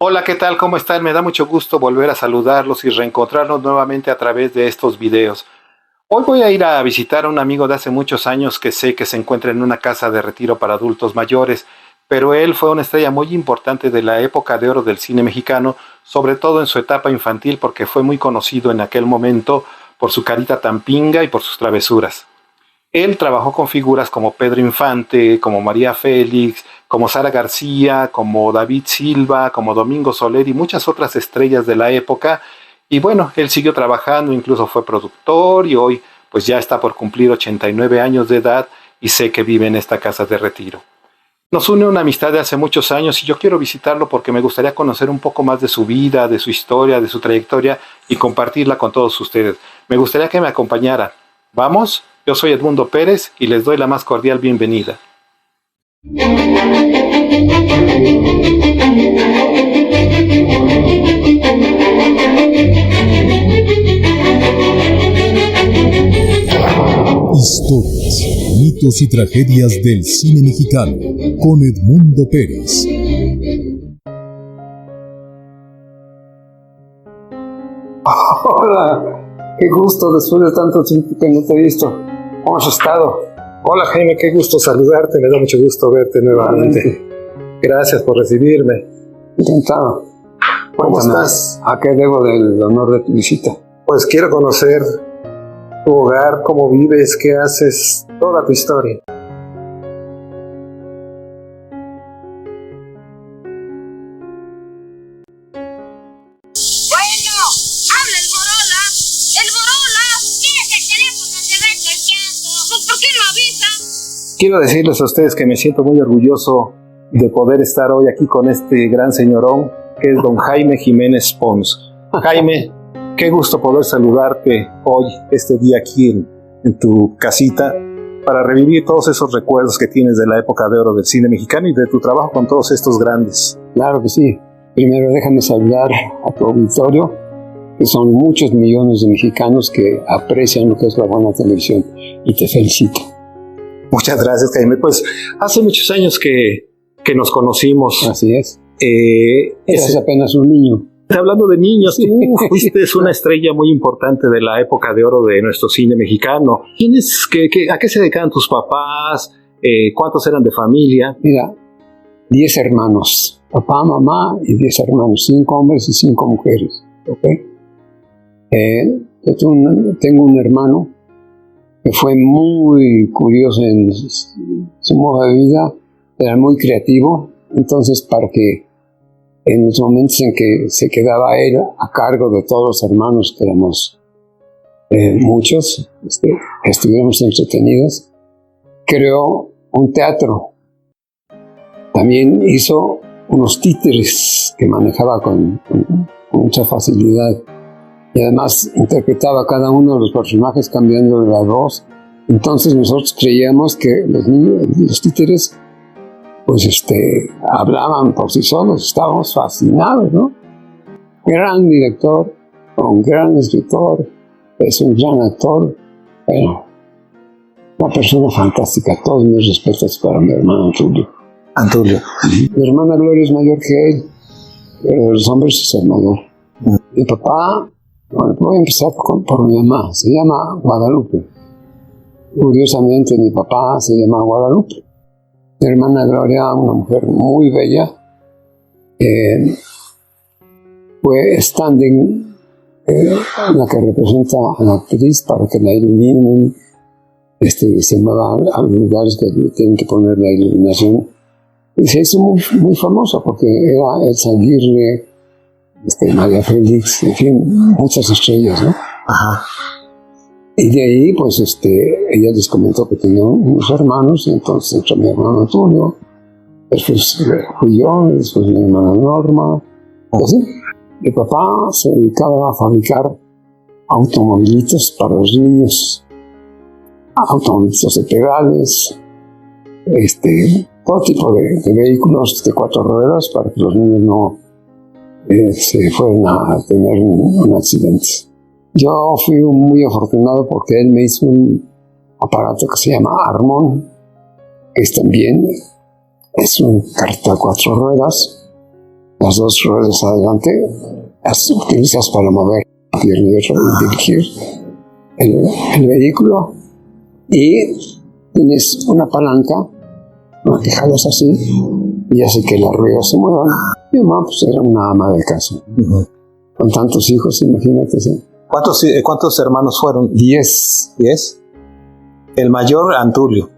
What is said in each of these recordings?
Hola, ¿qué tal? ¿Cómo están? Me da mucho gusto volver a saludarlos y reencontrarnos nuevamente a través de estos videos. Hoy voy a ir a visitar a un amigo de hace muchos años que sé que se encuentra en una casa de retiro para adultos mayores, pero él fue una estrella muy importante de la época de oro del cine mexicano, sobre todo en su etapa infantil porque fue muy conocido en aquel momento por su carita tan pinga y por sus travesuras. Él trabajó con figuras como Pedro Infante, como María Félix, como Sara García, como David Silva, como Domingo Soler y muchas otras estrellas de la época. Y bueno, él siguió trabajando, incluso fue productor y hoy pues ya está por cumplir 89 años de edad y sé que vive en esta casa de retiro. Nos une una amistad de hace muchos años y yo quiero visitarlo porque me gustaría conocer un poco más de su vida, de su historia, de su trayectoria y compartirla con todos ustedes. Me gustaría que me acompañara. ¿Vamos? Yo soy Edmundo Pérez y les doy la más cordial bienvenida. Historias, mitos y tragedias del cine mexicano con Edmundo Pérez. Hola, qué gusto después de tanto tiempo que no te he visto. ¿Cómo has estado? Hola Jaime, qué gusto saludarte, me da mucho gusto verte nuevamente. Gracias por recibirme. Encantado. ¿Cómo Cuéntame, estás? ¿a qué debo del honor de tu visita? Pues quiero conocer tu hogar, cómo vives, qué haces, toda tu historia. Bueno, habla el Borola. El Borola. ¿Tienes el teléfono donde va chequeando? Pues, ¿por qué no avisa? Quiero decirles a ustedes que me siento muy orgulloso de poder estar hoy aquí con este gran señorón, que es don Jaime Jiménez Pons. Jaime, qué gusto poder saludarte hoy, este día aquí en tu casita, para revivir todos esos recuerdos que tienes de la época de oro del cine mexicano y de tu trabajo con todos estos grandes. Claro que sí. Primero déjame saludar a tu auditorio, que son muchos millones de mexicanos que aprecian lo que es la buena televisión, y te felicito. Muchas gracias, Jaime. Pues hace muchos años que nos conocimos. Así es. Es Eres apenas un niño. hablando de niños, tú fuiste una estrella muy importante de la época de oro de nuestro cine mexicano. ¿A qué se dedicaban tus papás? ¿Cuántos eran de familia? Mira, 10 hermanos. Papá, mamá y 10 hermanos. 5 hombres y 5 mujeres. ¿Ok? Yo tengo un hermano que fue muy curioso en su modo de vida. Era muy creativo. Entonces, para que en los momentos en que se quedaba él a cargo de todos los hermanos, que éramos muchos, estuviéramos entretenidos, creó un teatro. También hizo unos títeres que manejaba con mucha facilidad. Y además interpretaba cada uno de los personajes cambiando la voz. Entonces nosotros creíamos que los títeres pues hablaban por sí solos, estábamos fascinados, ¿no? Gran director, un gran escritor, es un gran actor, bueno, una persona fantástica. Todos mis respetos para mi hermano Antulio. Mi hermana Gloria es mayor que él, pero los hombres es el mayor. Mi papá, bueno, voy a empezar por mi mamá, se llama Guadalupe. Curiosamente mi papá se llama Guadalupe. Mi hermana Gloria, una mujer muy bella, fue standing, la que representa a la actriz para que la iluminen, se mueva a los lugares que tienen que poner la iluminación. Y se hizo muy famosa porque era Elsa Aguirre, María Félix, en fin, muchas estrellas, ¿no? Ajá. Y de ahí, pues, ella les comentó que tenía unos hermanos, y entonces entró mi hermano Antonio, después fui yo, después mi hermana Norma, así. Mi papá se dedicaba a fabricar automóvilitos para los niños, automóvilitos de pedales, todo tipo de vehículos de 4 ruedas para que los niños no se fueran a tener un accidente. Yo fui muy afortunado porque él me hizo un aparato que se llama Armón, que también es un carrito de 4 ruedas, las dos ruedas adelante las utilizas para mover la pierna y otra para dirigir el vehículo, y tienes una palanca, ¿no?, que jalas así y hace que las ruedas se muevan. Mi mamá pues era una ama de casa. Con tantos hijos, imagínate. ¿Sí? ¿Cuántos hermanos fueron? 10. ¿10? El mayor, Antulio.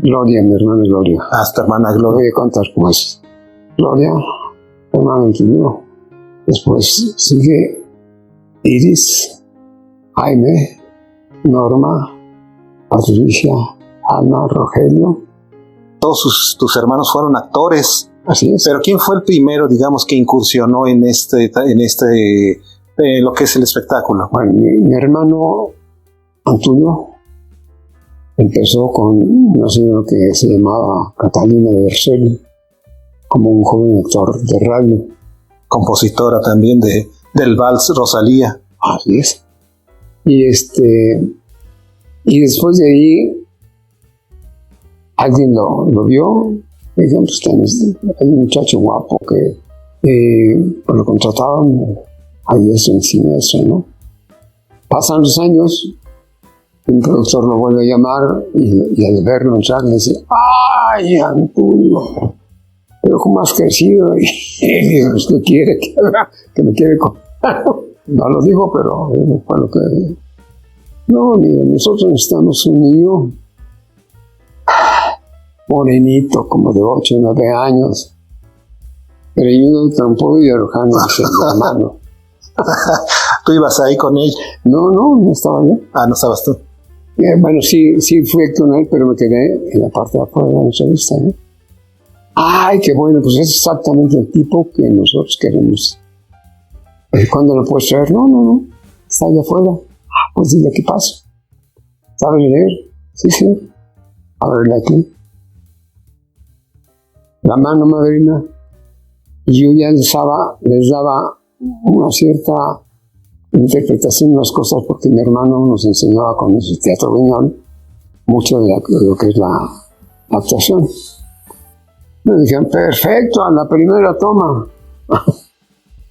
Gloria, mi hermana Gloria. Tu hermana Gloria. Voy a contar cómo es. Gloria, hermano Antulio. Después sigue Iris, Jaime, Norma, Patricia, Ana, Rogelio. Todos tus hermanos fueron actores. Así es. Pero ¿quién fue el primero, digamos, que incursionó en lo que es el espectáculo? Bueno, mi hermano Antulio empezó con una señora que se llamaba Catalina de Bercel, como un joven actor de radio. Compositora también del vals Rosalía. Así es. Y después de ahí alguien lo vio. Dijeron, pues hay un muchacho guapo que lo contrataban ahí es en siniestro, ¿no? Pasan los años, un productor lo vuelve a llamar y al verlo entrar le dice, ¡ay, Antulio! Pero ¿cómo has crecido? Y digo, ¿usted quiere que me quiere con...? No lo dijo, pero fue lo que... No, mire, nosotros necesitamos un niño morenito, como de 8 o 9 años, greñudo, trampudo y arrojano, dice mi hermano. ¿Tú ibas ahí con él? No estaba yo. No estabas tú. Bueno, sí fui con él, pero me quedé en la parte de afuera de la entrevista, ¿no? ¡Ay, qué bueno! Pues es exactamente el tipo que nosotros queremos. ¿Cuándo lo puedes traer? No. Está allá afuera. Pues dile, ¿qué pasa? ¿Sabe leer? Sí. A verle aquí. La mano madrina. Y yo ya les daba una cierta interpretación de las cosas, porque mi hermano nos enseñaba con ese teatro Viñol mucho de lo que es la actuación. Me dijeron, perfecto, a la primera toma.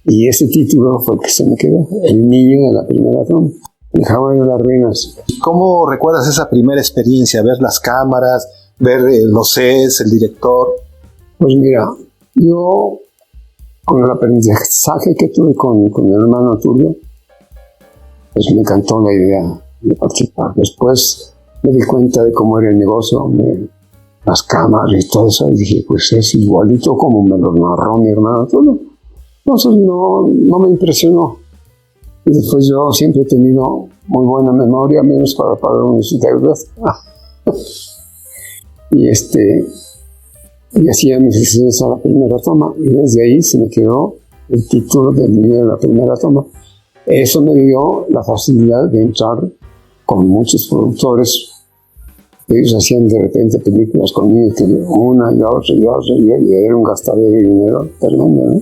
Y ese título fue el que se me quedó, El niño de la primera toma, El Hawái de las ruinas. ¿Cómo recuerdas esa primera experiencia? Ver las cámaras, ver los sets, el director. Pues mira, yo con el aprendizaje que tuve con mi hermano Antulio, pues me encantó la idea de participar. Después me di cuenta de cómo era el negocio, las cámaras y todo eso, y dije, pues es igualito como me lo narró mi hermano Antulio. Entonces no me impresionó. Y después yo siempre he tenido muy buena memoria, menos para pagar unas deudas. Y hacía mis escenas a la primera toma, y desde ahí se me quedó el título del niño de la primera toma. Eso me dio la facilidad de entrar con muchos productores. Ellos hacían de repente películas con niños, que una y otra, y era un gastadero de dinero tremendo, ¿no?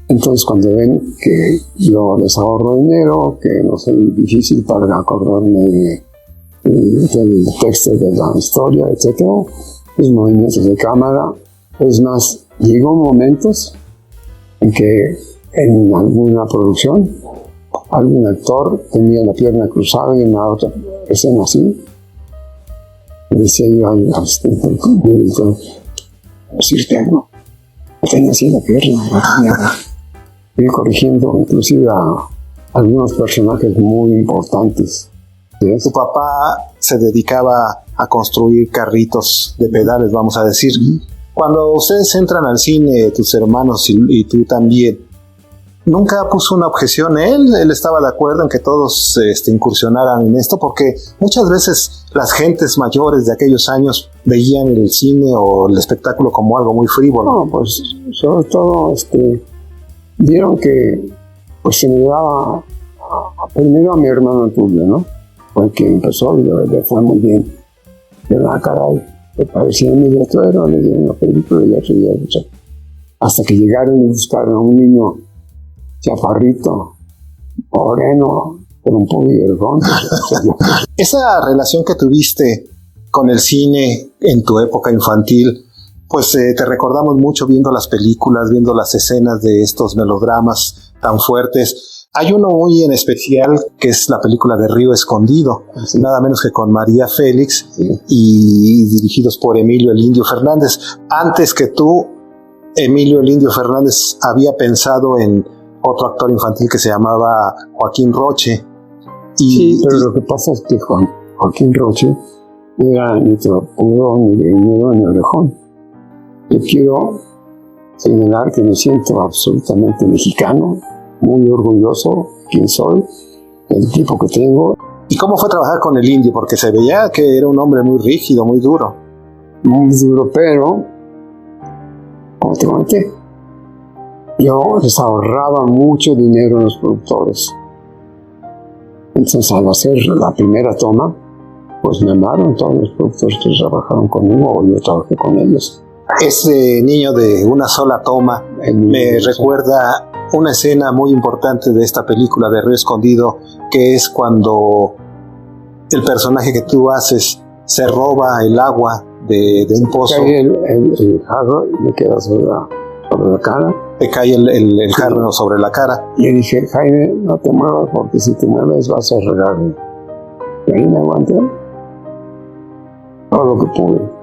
Entonces, cuando ven que yo les ahorro dinero, que no soy difícil para acordarme del texto de la historia, etc., los movimientos de cámara. Es más, llegó momentos en que en alguna producción algún actor tenía la pierna cruzada y en la otra escena así. Le decía yo al asistente del director, decirte algo, no tenía así la pierna, fui corrigiendo inclusive a algunos personajes muy importantes. ¿Sí? Tu papá se dedicaba a construir carritos de pedales, vamos a decir. Cuando ustedes entran al cine, tus hermanos y tú también, ¿nunca puso una objeción él? ¿Él estaba de acuerdo en que todos incursionaran en esto? Porque muchas veces las gentes mayores de aquellos años veían el cine o el espectáculo como algo muy frívolo. No, pues sobre todo vieron que pues se me daba primero a mi hermano Antulio, ¿no? Fue el que empezó y le fue muy bien. Pero caray, me parecía mi director, le dieron una película y otro día, hasta que llegaron y buscaron a un niño chaparrito, moreno, con un poco de vergón. Esa relación que tuviste con el cine en tu época infantil, pues te recordamos mucho viendo las películas, viendo las escenas de estos melodramas tan fuertes. Hay uno muy en especial que es la película de Río Escondido, Sí. nada menos que con María Félix, Sí. y dirigidos por Emilio el Indio Fernández. Antes que tú, Emilio el Indio Fernández había pensado en otro actor infantil que se llamaba Joaquín Roche. Sí, pero lo que pasa es que Joaquín Roche era ni tropudo, ni greñudo, ni orejón. Yo quiero señalar que me siento absolutamente mexicano, muy orgulloso de quién soy, del tipo que tengo, ¿Y cómo fue trabajar con el Indio? Porque se veía que era un hombre muy rígido, muy duro. muy duro, pero, como te comenté, yo les ahorraba mucho dinero a los productores. Entonces, al hacer la primera toma, pues me amaron todos los productores que trabajaron conmigo, o yo trabajé con ellos. Ese niño de una sola toma me recuerda una escena muy importante de esta película de Río Escondido, que es cuando el personaje que tú haces se roba el agua de un pozo. Cae el jarro y me queda sobre la cara. Te cae el jarro sobre la cara. Y le dije, Jaime, no te muevas porque si te mueves vas a regarme. Y ahí me aguanté todo lo que pude.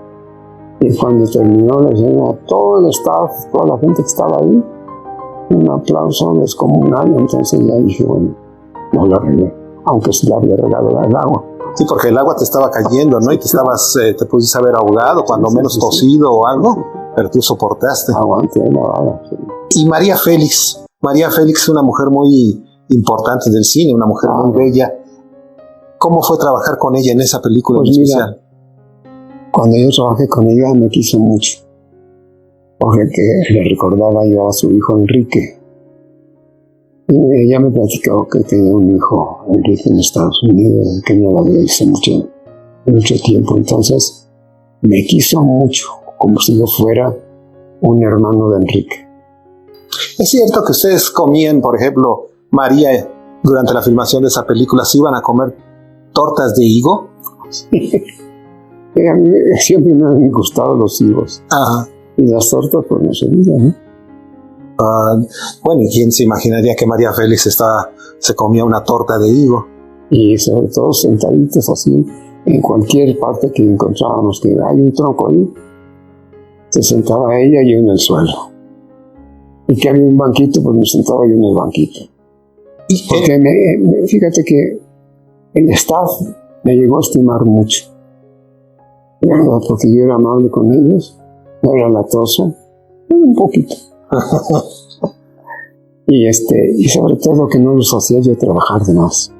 Y cuando terminó la escena, todo el staff, toda la gente que estaba ahí, un aplauso descomunal. Entonces ya dije, bueno, no la regué, aunque sí la había regado el agua. Sí, porque el agua te estaba cayendo, ¿no? Y te pudiste haber ahogado, cuando Sí, menos sí. tosido o algo, pero tú soportaste. Aguanté la bala. Sí. Y María Félix es una mujer muy importante del cine, una mujer muy bella. ¿Cómo fue trabajar con ella en esa película Pues en mira, especial? Cuando yo trabajé con ella me quiso mucho, porque le recordaba yo a su hijo Enrique. Y ella me platicó que tenía un hijo, Enrique, en Estados Unidos, que no la había visto mucho tiempo. Entonces me quiso mucho, como si yo fuera un hermano de Enrique. ¿Es cierto que ustedes comían, por ejemplo, María, durante la filmación de esa película, se iban a comer tortas de higo? A mí siempre me han gustado los higos. Ajá. Y las tortas, pues no se digan, ¿no? Bueno, ¿y quién se imaginaría que María Félix se comía una torta de higo? Y sobre todo sentaditos así, en cualquier parte que encontrábamos que hay un tronco ahí, se sentaba ella y yo en el suelo. Y que había un banquito, pues me sentaba yo en el banquito. Porque fíjate que el staff me llegó a estimar mucho. ¿Verdad? Porque yo era amable con ellos, no era latoso, pero un poquito. y sobre todo que no los hacía yo trabajar de más.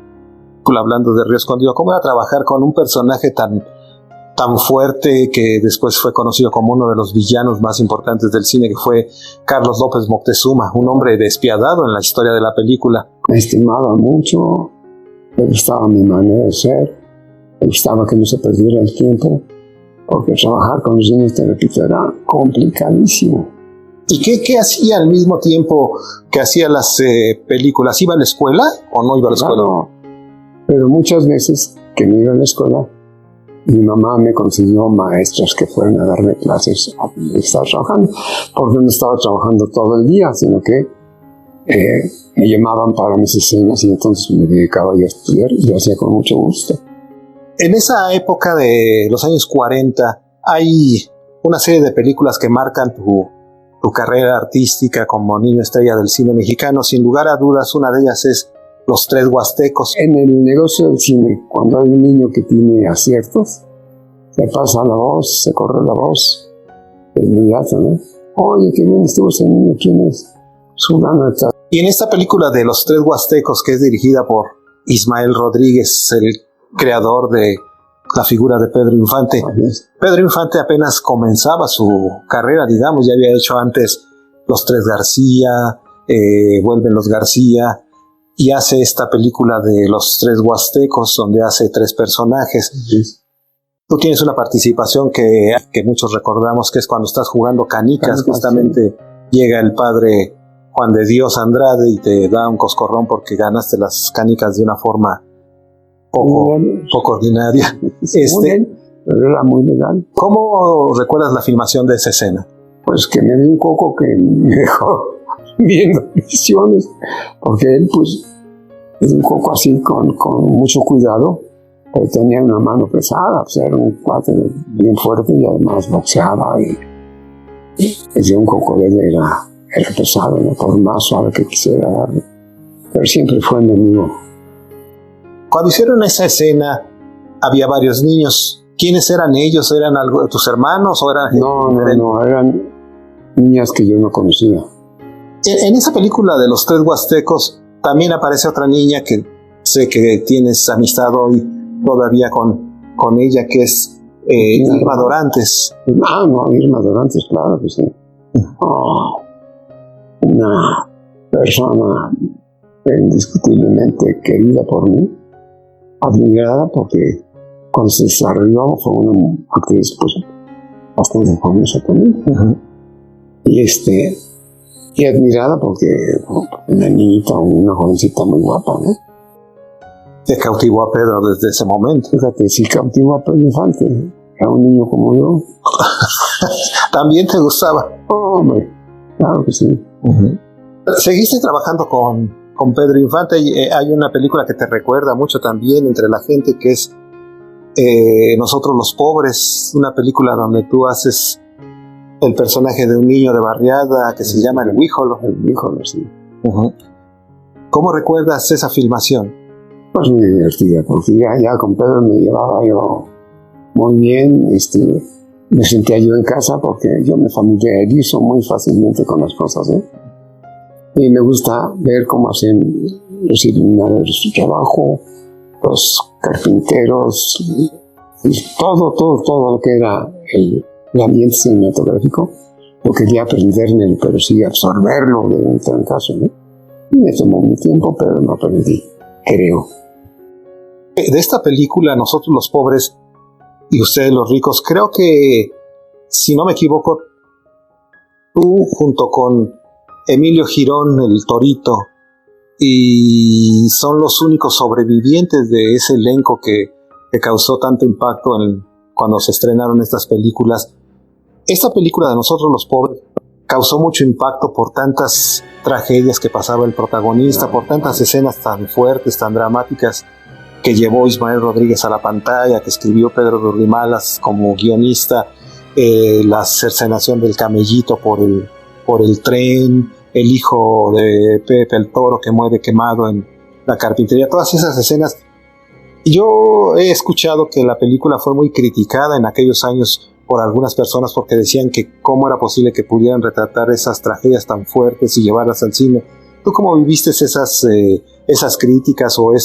Hablando de Río Escondido, ¿cómo era trabajar con un personaje tan fuerte que después fue conocido como uno de los villanos más importantes del cine, que fue Carlos López Moctezuma, un hombre despiadado en la historia de la película? Me estimaba mucho, me gustaba mi manera de ser, me gustaba que no se perdiera el tiempo, porque trabajar con los niños, te repito, era complicadísimo. ¿Y qué hacía al mismo tiempo que hacía las películas? ¿Iba a la escuela o no iba a la escuela? Claro, pero muchas veces que no iba a la escuela, mi mamá me consiguió maestras que fueran a darme clases a estar trabajando, porque no estaba trabajando todo el día, sino que me llamaban para mis escenas y entonces me dedicaba yo a estudiar y lo hacía con mucho gusto. En esa época de los años 40 hay una serie de películas que marcan tu carrera artística como niño estrella del cine mexicano. Sin lugar a dudas, una de ellas es Los Tres Huastecos. En el negocio del cine, cuando hay un niño que tiene aciertos, se pasa la voz, se corre la voz de inmediato, ¿no? Oye, qué bien estuvo ese niño, ¿quién es? Fulano de tal. Y en esta película de Los Tres Huastecos, que es dirigida por Ismael Rodríguez, el creador de la figura de Pedro Infante. Pedro Infante apenas comenzaba su carrera, digamos, ya había hecho antes Los Tres García, Vuelven los García, y hace esta película de Los Tres Huastecos, donde hace 3 personajes. Sí. Tú tienes una participación que muchos recordamos, que es cuando estás jugando canicas, justamente llega el padre Juan de Dios Andrade y te da un coscorrón porque ganaste las canicas de una forma poco ordinaria. pero era muy legal. ¿Cómo recuerdas la filmación de esa escena? Pues que me dio un coco que me dejó viendo visiones, porque él pues es un coco así con mucho cuidado, pero tenía una mano pesada, o sea, era un cuate bien fuerte y además boxeaba y ese un coco de él era pesado, ¿no? Por más suave que quisiera darle, pero siempre fue enemigo. Cuando hicieron esa escena, había varios niños. ¿Quiénes eran ellos? ¿Eran algo de tus hermanos o eran gente diferente? No, eran niñas que yo no conocía. En esa película de Los Tres Huastecos también aparece otra niña que sé que tienes amistad hoy todavía con ella, que es Irma Dorantes. No, Irma Dorantes, claro que sí. Una persona indiscutiblemente querida por mí, admirada, porque cuando se desarrolló fue una actriz pues, bastante famosa también. Uh-huh. Y admirada porque una niñita, una jovencita muy guapa, ¿no? Te cautivó a Pedro desde ese momento. Fíjate, sí cautivó a Pedro Infante. Era un niño como yo. ¿También te gustaba? Hombre, claro que sí. Uh-huh. ¿Seguiste trabajando con Pedro Infante? Hay una película que te recuerda mucho también entre la gente, que es Nosotros los Pobres, una película donde tú haces el personaje de un niño de barriada que se llama El Huíjolo. El Huíjolo, sí. Uh-huh. ¿Cómo recuerdas esa filmación? Pues muy divertida, porque ya con Pedro me llevaba yo muy bien, me sentía yo en casa porque yo me familiarizo muy fácilmente con las cosas, ¿eh? Y me gusta ver cómo hacen los iluminadores su trabajo, los carpinteros, y todo lo que era el ambiente cinematográfico. Lo quería aprenderme, pero sí absorberlo de un trancazo, ¿no? Y me tomó mi tiempo, pero no aprendí, creo. De esta película, Nosotros los Pobres y Ustedes los Ricos, creo que, si no me equivoco, tú junto con Emilio Girón, el Torito, y son los únicos sobrevivientes de ese elenco que causó tanto impacto cuando se estrenaron estas películas. Esta película de Nosotros los Pobres causó mucho impacto por tantas tragedias que pasaba el protagonista, por tantas escenas tan fuertes, tan dramáticas que llevó Ismael Rodríguez a la pantalla, que escribió Pedro de Urdimalas como guionista, la cercenación del camellito por el tren, el hijo de Pepe el Toro que muere quemado en la carpintería, todas esas escenas. Yo he escuchado que la película fue muy criticada en aquellos años por algunas personas porque decían que cómo era posible que pudieran retratar esas tragedias tan fuertes y llevarlas al cine. ¿Tú cómo viviste esas críticas o el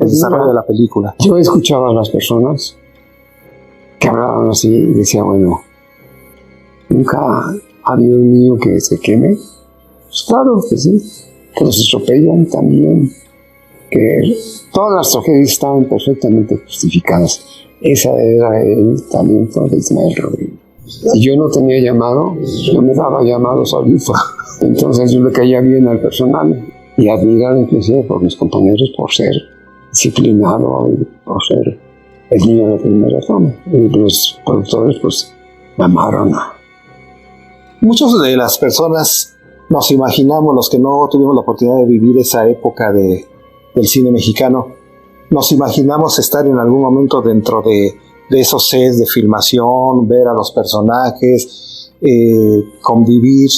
desarrollo de la película? Yo escuchaba a las personas que hablaban así y decía, bueno, nunca ha habido un niño que se queme. Pues claro que sí, que los atropellan también, que todas las tragedias estaban perfectamente justificadas. Esa era el talento de Ismael Rodríguez. Si yo no tenía llamado, yo me daba llamado solito. Entonces yo le caía bien al personal y admirado inclusive por mis compañeros por ser disciplinado y por ser el niño de primera toma. Y los productores pues me amaron. Muchas de las personas nos imaginamos, los que no tuvimos la oportunidad de vivir esa época del cine mexicano, nos imaginamos estar en algún momento dentro de esos sets de filmación, ver a los personajes, convivir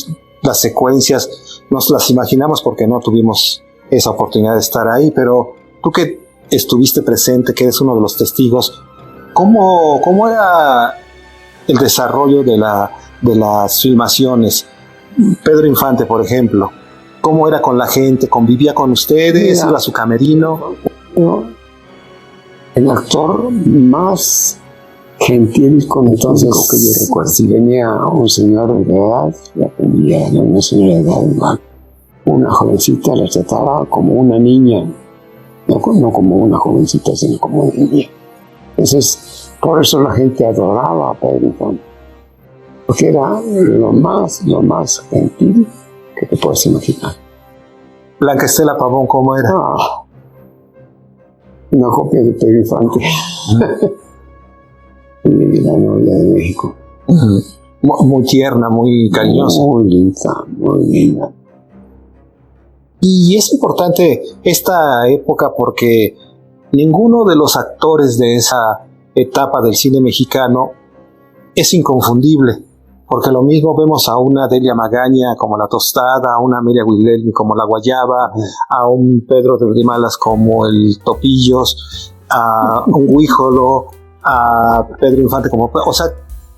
las secuencias. Nos las imaginamos porque no tuvimos esa oportunidad de estar ahí, pero tú que estuviste presente, que eres uno de los testigos, ¿cómo era el desarrollo de las filmaciones? Pedro Infante, por ejemplo, ¿cómo era con la gente? ¿Convivía con ustedes? ¿Iba a su camerino? El actor más gentil con el público que yo recuerdo. Si venía un señor de edad, la atendía, una señora de edad igual. Una jovencita la trataba como una niña, no como una jovencita, sino como una niña. Entonces, por eso la gente adoraba a Pedro Infante, porque era lo más gentil que te puedes imaginar. Blanca Estela Pavón, ¿cómo era? Una copia de Pedro Infante. y la novia de México. Muy tierna, muy cariñosa. Muy linda, muy linda. Y es importante esta época porque ninguno de los actores de esa etapa del cine mexicano es inconfundible, porque lo mismo vemos a una Delia Magaña como La Tostada, a una Amelia Guillermi como La Guayaba, a un Pedro de Grimalas como el Topillos, a un Huíjolo, a Pedro Infante como... O sea,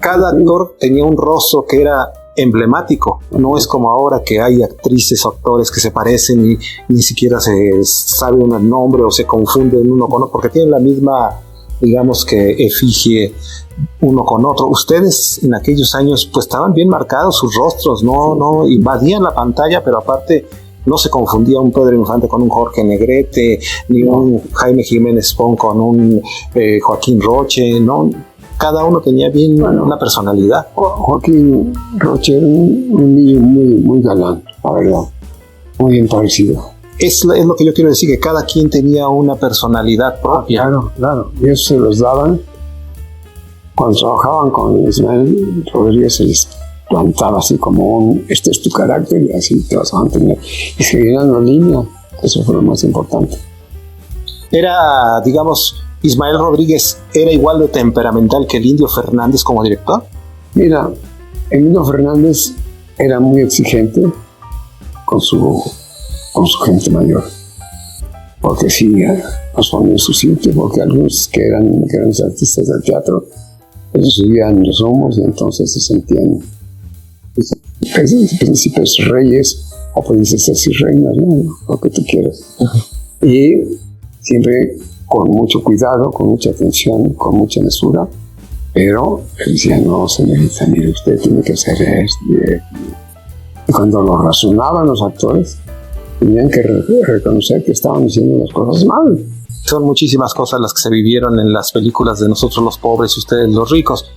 cada actor tenía un rostro que era emblemático. No es como ahora que hay actrices o actores que se parecen y ni siquiera se sabe el nombre o se confunden uno con otro, porque tienen la misma, digamos que, efigie uno con otro. Ustedes en aquellos años pues estaban bien marcados sus rostros, no invadían la pantalla, pero aparte no se confundía un Pedro Infante con un Jorge Negrete, ni un Jaime Jiménez Pons con un Joaquín Roche, ¿no? Cada uno tenía bien una personalidad. Joaquín Roche era un niño muy galán, la verdad, muy bien parecido. Es lo que yo quiero decir, que cada quien tenía una personalidad propia. Claro, y eso se los daban. Cuando trabajaban con Ismael Rodríguez, se les plantaba así como este es tu carácter y así te vas a mantener. Y seguían la línea, eso fue lo más importante. Era, digamos, Ismael Rodríguez era igual de temperamental que el Indio Fernández como director. Mira, Emilio Fernández era muy exigente con su gente mayor, porque sí, nos ponía en su sitio, porque algunos que eran artistas del teatro, ellos subían los humos y entonces se sentían príncipes, reyes o princesas y reinas, ¿no? Lo que tú quieras. Y siempre con mucho cuidado, con mucha atención, con mucha mesura, pero él decía, no, señorita, mire, usted tiene que hacer esto. Y cuando lo razonaban los actores, tenían que reconocer que estaban diciendo las cosas mal. Son muchísimas cosas las que se vivieron en las películas de Nosotros los Pobres y Ustedes los Ricos.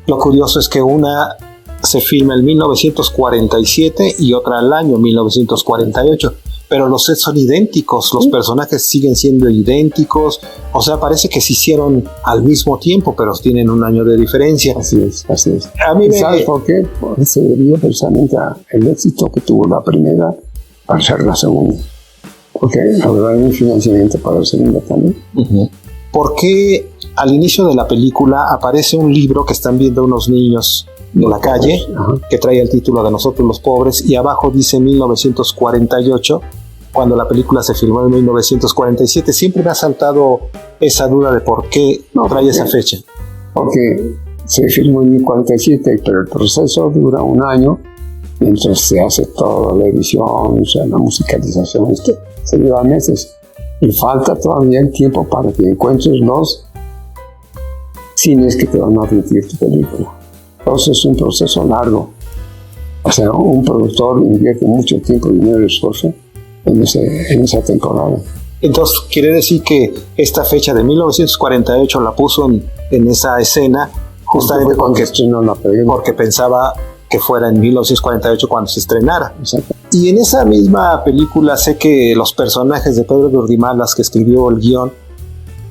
Lo curioso es que una se filma en 1947 y otra al año 1948. Pero los sets son idénticos, los personajes siguen siendo idénticos, o sea, parece que se hicieron al mismo tiempo, pero tienen un año de diferencia. Así es. A mí ¿Sabes por qué? Porque se debió precisamente al éxito que tuvo la primera para hacer la segunda. Porque habrá un financiamiento para la segunda también. ¿Por qué al inicio de la película aparece un libro que están viendo unos niños de la calle, que trae el título de Nosotros los Pobres, y abajo dice 1948, cuando la película se filmó en 1947? Siempre me ha saltado esa duda de por qué trae esa fecha. Porque se filmó en 1947, pero el proceso dura un año, mientras se hace toda la edición, o sea, la musicalización, se lleva meses. Y falta todavía el tiempo para que encuentres los cines que te van a admitir tu película. Entonces es un proceso largo. O sea, un productor invierte mucho tiempo, dinero y esfuerzo en esa temporada. Entonces, quiere decir que esta fecha de 1948 la puso en esa escena justamente porque pensaba que fuera en 1948 cuando se estrenara. Exacto. Y en esa misma película sé que los personajes de Pedro de Urdimalas, que escribió el guión,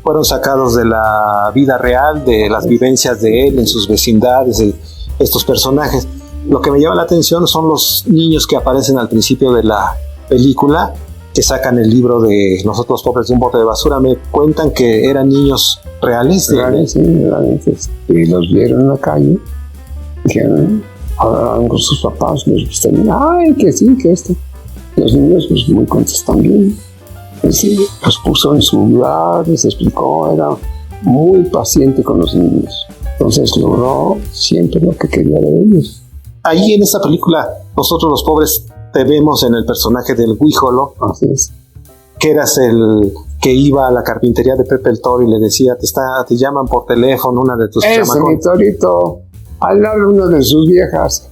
fueron sacados de la vida real, de las vivencias de él en sus vecindades, de estos personajes. Lo que me llama la atención son los niños que aparecen al principio de la película, que sacan el libro de Nosotros los Pobres de un bote de basura. Me cuentan que eran niños reales. Sí, realmente. Y los vieron en la calle, dijeron, hablaban con sus papás, les gustaría, ay, que sí, que esto. Los niños pues muy contentos también. Los puso en su lugar, les explicó, era muy paciente con los niños. Entonces logró siempre lo que quería de ellos. Ahí en esta película, Nosotros los Pobres, te vemos en el personaje del Huíjolo. Así es. Que eras el que iba a la carpintería de Pepe el Toro y le decía, te llaman por teléfono una de tus chamacos. Ese mi Torito, hablarle una de sus viejas.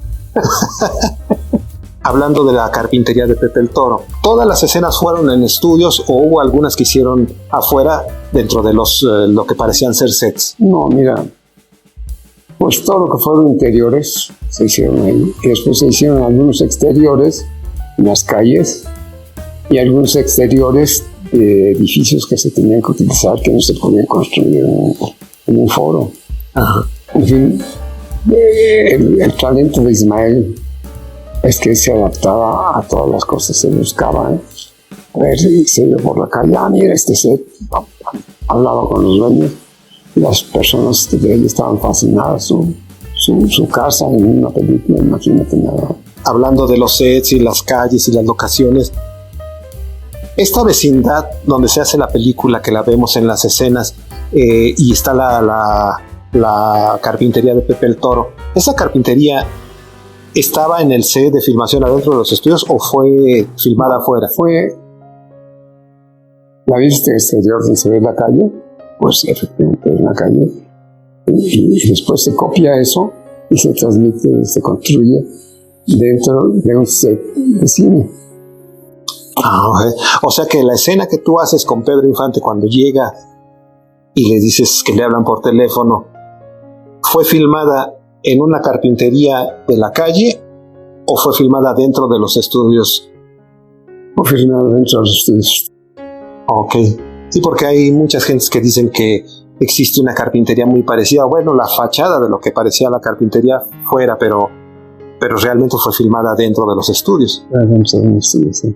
Hablando de la carpintería de Pepe el Toro, ¿todas las escenas fueron en estudios o hubo algunas que hicieron afuera dentro de lo que parecían ser sets? No, mira, pues todo lo que fueron interiores se hicieron ahí. Y después se hicieron algunos exteriores en las calles y algunos exteriores de edificios que se tenían que utilizar, que no se podían construir en un foro. Ajá. En fin, el talento de Ismael es que se adaptaba a todas las cosas, se buscaba. A ver, se iba por la calle, mira este set, hablaba con los dueños, y las personas de él estaban fascinadas, su casa en una película, imagínate nada. Hablando de los sets y las calles y las locaciones, esta vecindad donde se hace la película, que la vemos en las escenas, y está la carpintería de Pepe el Toro, ¿esa carpintería estaba en el set de filmación adentro de los estudios o fue filmada afuera? Fue la vista exterior donde se ve la calle, pues efectivamente en la calle, y después se copia eso y se transmite, se construye dentro de un set de cine. Okay. O sea que la escena que tú haces con Pedro Infante cuando llega y le dices que le hablan por teléfono, ¿fue filmada en una carpintería de la calle o fue filmada dentro de los estudios? Fue filmada dentro de los estudios. Ok. Sí, porque hay muchas gentes que dicen que existe una carpintería muy parecida. Bueno, la fachada de lo que parecía la carpintería fuera, pero realmente fue filmada dentro de los estudios. Dentro de los estudios, sí.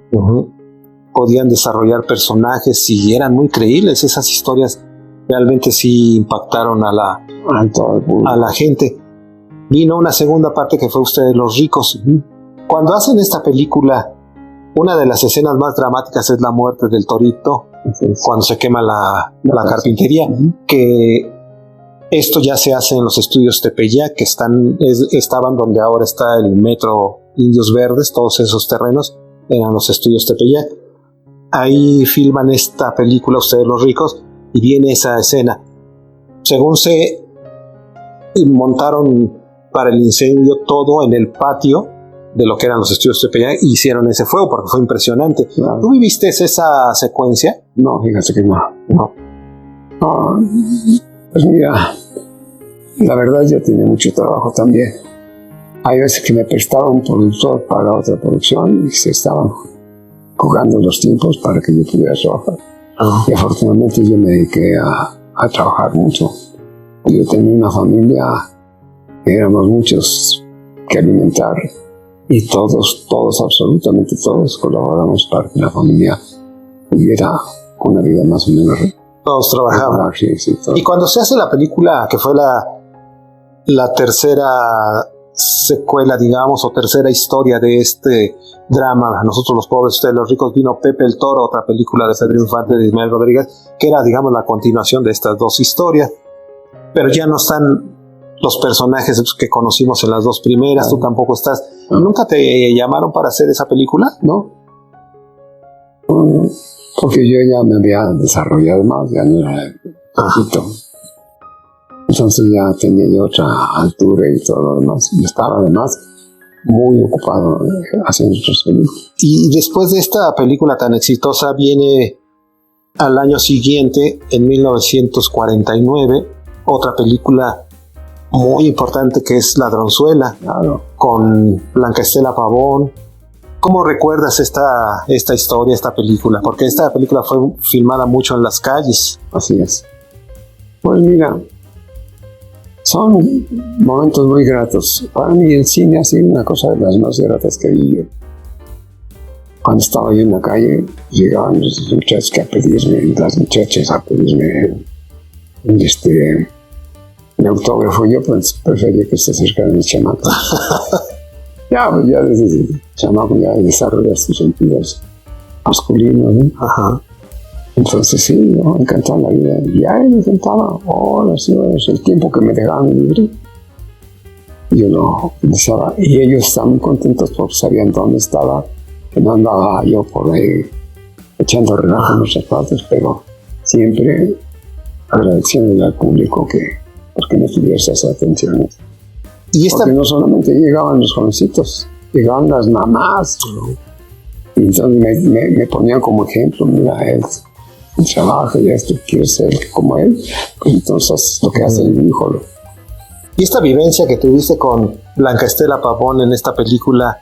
Podían desarrollar personajes y eran muy creíbles. Esas historias realmente sí impactaron a la gente. Vino una segunda parte que fue Ustedes los ricos. Cuando hacen esta película, una de las escenas más dramáticas es la muerte del torito, cuando se quema la carpintería, que esto ya se hace en los estudios Tepeyac, que estaban donde ahora está el Metro Indios Verdes. Todos esos terrenos eran los estudios Tepeyac. Ahí filman esta película Ustedes los ricos y viene esa escena. Según sé, montaron para el incendio todo en el patio de lo que eran los estudios Tepeyac y hicieron ese fuego porque fue impresionante. Claro. ¿Tú viviste esa secuencia? No, fíjate que no. Pues mira, la verdad yo tenía mucho trabajo también. Hay veces que me prestaba un productor para otra producción y se estaban jugando los tiempos para que yo pudiera trabajar. Y afortunadamente yo me dediqué a trabajar mucho. Yo tenía una familia, éramos muchos que alimentar y todos, absolutamente todos colaboramos para que la familia tuviera una vida más o menos rica. Todos trabajaban. Sí, todos. Y cuando se hace la película, que fue la tercera secuela, digamos, o tercera historia de este drama, Nosotros los pobres, Ustedes los ricos, vino Pepe el Toro, otra película de Pedro Infante de Ismael Rodríguez, que era, digamos, la continuación de estas dos historias. Pero ya no están los personajes que conocimos en las dos primeras, tú tampoco estás. ¿Nunca te llamaron para hacer esa película? No, porque yo ya me había desarrollado más, ya no era poquito. Entonces ya tenía yo otra altura y todo lo demás. Y estaba además muy ocupado haciendo otras películas. Y después de esta película tan exitosa viene al año siguiente, en 1949, otra película muy importante que es Ladronzuela, Claro. con Blanca Estela Pavón. ¿Cómo recuerdas esta historia, esta película? Porque esta película fue filmada mucho en las calles. Así es. Pues mira, son momentos muy gratos. Para mí el cine ha sido una cosa de las más gratas que vi yo. Cuando estaba yo en la calle, llegaban los muchachos a pedirme, las muchachas a pedirme el autógrafo. Yo pues, prefería que esté cerca de mis chamacos. Ya desde el chamaco ya desarrollar sus sentidos masculinos, ¿no? Ajá. Entonces sí, me encantaba la vida. Y a él me encantaba, el tiempo que me dejaban libre. Yo no pensaba, y ellos estaban muy contentos porque sabían dónde estaba, que no andaba yo por ahí echando relajo en nuestras partes, pero siempre agradeciendo al público porque me tuviera esas atenciones. Y esta Porque no solamente llegaban los jovencitos, llegaban las mamás. Y entonces me ponían como ejemplo, mira, él trabaja y esto, quieres ser como él, pues entonces lo que hace el hijo. Y esta vivencia que tuviste con Blanca Estela Pavón en esta película,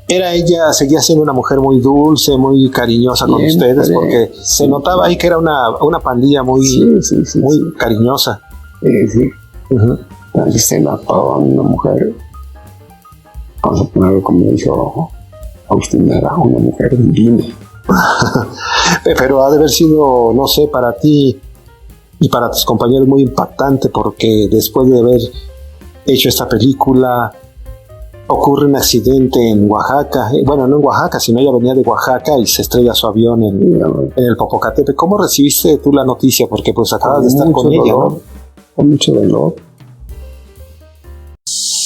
ella seguía siendo una mujer muy dulce, muy cariñosa con ustedes, porque se notaba ahí que era una pandilla muy, muy cariñosa. Sí. La escena para una mujer, vamos a ponerlo como dijo Agustín, era una mujer divina. Pero ha de haber sido, no sé, para ti y para tus compañeros muy impactante, porque después de haber hecho esta película ocurre un accidente en Oaxaca, bueno, no en Oaxaca, sino ella venía de Oaxaca y se estrella su avión en el Popocatépetl. ¿Cómo recibiste tú la noticia? Porque pues acabas de estar con ella, ¿no? Con mucho dolor.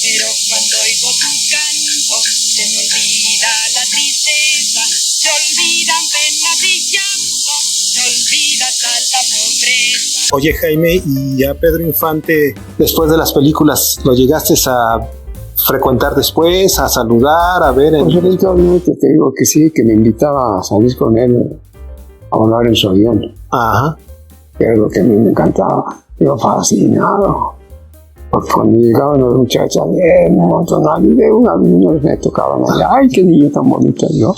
Pero cuando oigo tu canto, se me olvida la tristeza, se olvidan penas y llanto, se olvida hasta la pobreza. Oye, Jaime, y a Pedro Infante, después de las películas, ¿lo llegaste a frecuentar después, a saludar, a ver? Pues eventualmente te digo que sí, que me invitaba a salir con él a volar en su avión. Ajá. Era lo que a mí me encantaba. Yo fascinado. Porque cuando llegaban las muchachas, un montón de unos niños me tocaban allá. ¡Ay, qué niño tan bonito! Yo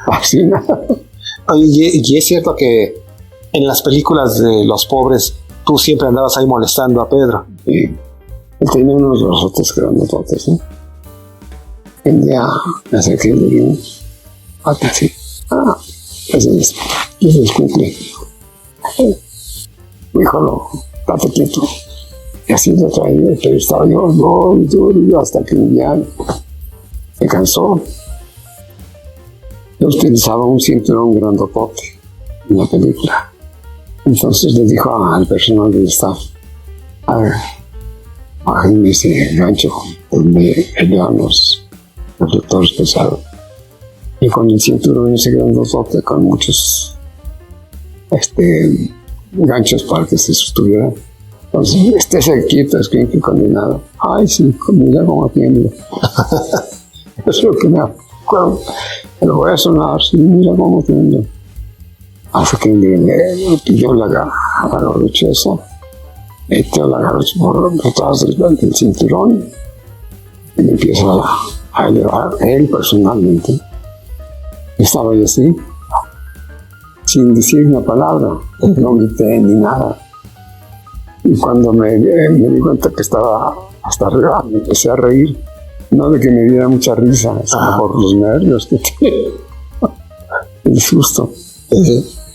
fascinado. Oye, y es cierto que en las películas de los pobres, tú siempre andabas ahí molestando a Pedro. Sí. Él tenía unos rosotes grandototes, ¿no? Un día me acerqué y le dije, sí. Ese es cumple. Híjolo, date quieto. Y así lo traía, pero estaba yo duro, hasta que un día se cansó. Yo utilizaba un cinturón grandotote en la película. Entonces le dijo al personal del staff, a ver, bájenme ese gancho donde llevan los reflectores pesados. Y con el cinturón ese grandotote con muchos ganchos para que se sostuviera. Entonces, estése quieto, es que condenado. Ay, sí, mira cómo tiemblo. Es lo que me acuerdo. Pero voy a sonar, sí, mira cómo tiemblo. Hasta que me pidió la garrocha esa. Metió la garrocha por detrás del cinturón. Y me empieza a elevar él personalmente. Estaba yo así, sin decir una palabra, no grité ni nada. Y cuando me di cuenta que estaba hasta arriba, me empecé a reír. No de que me diera mucha risa, sino por los nervios que tenía. El susto.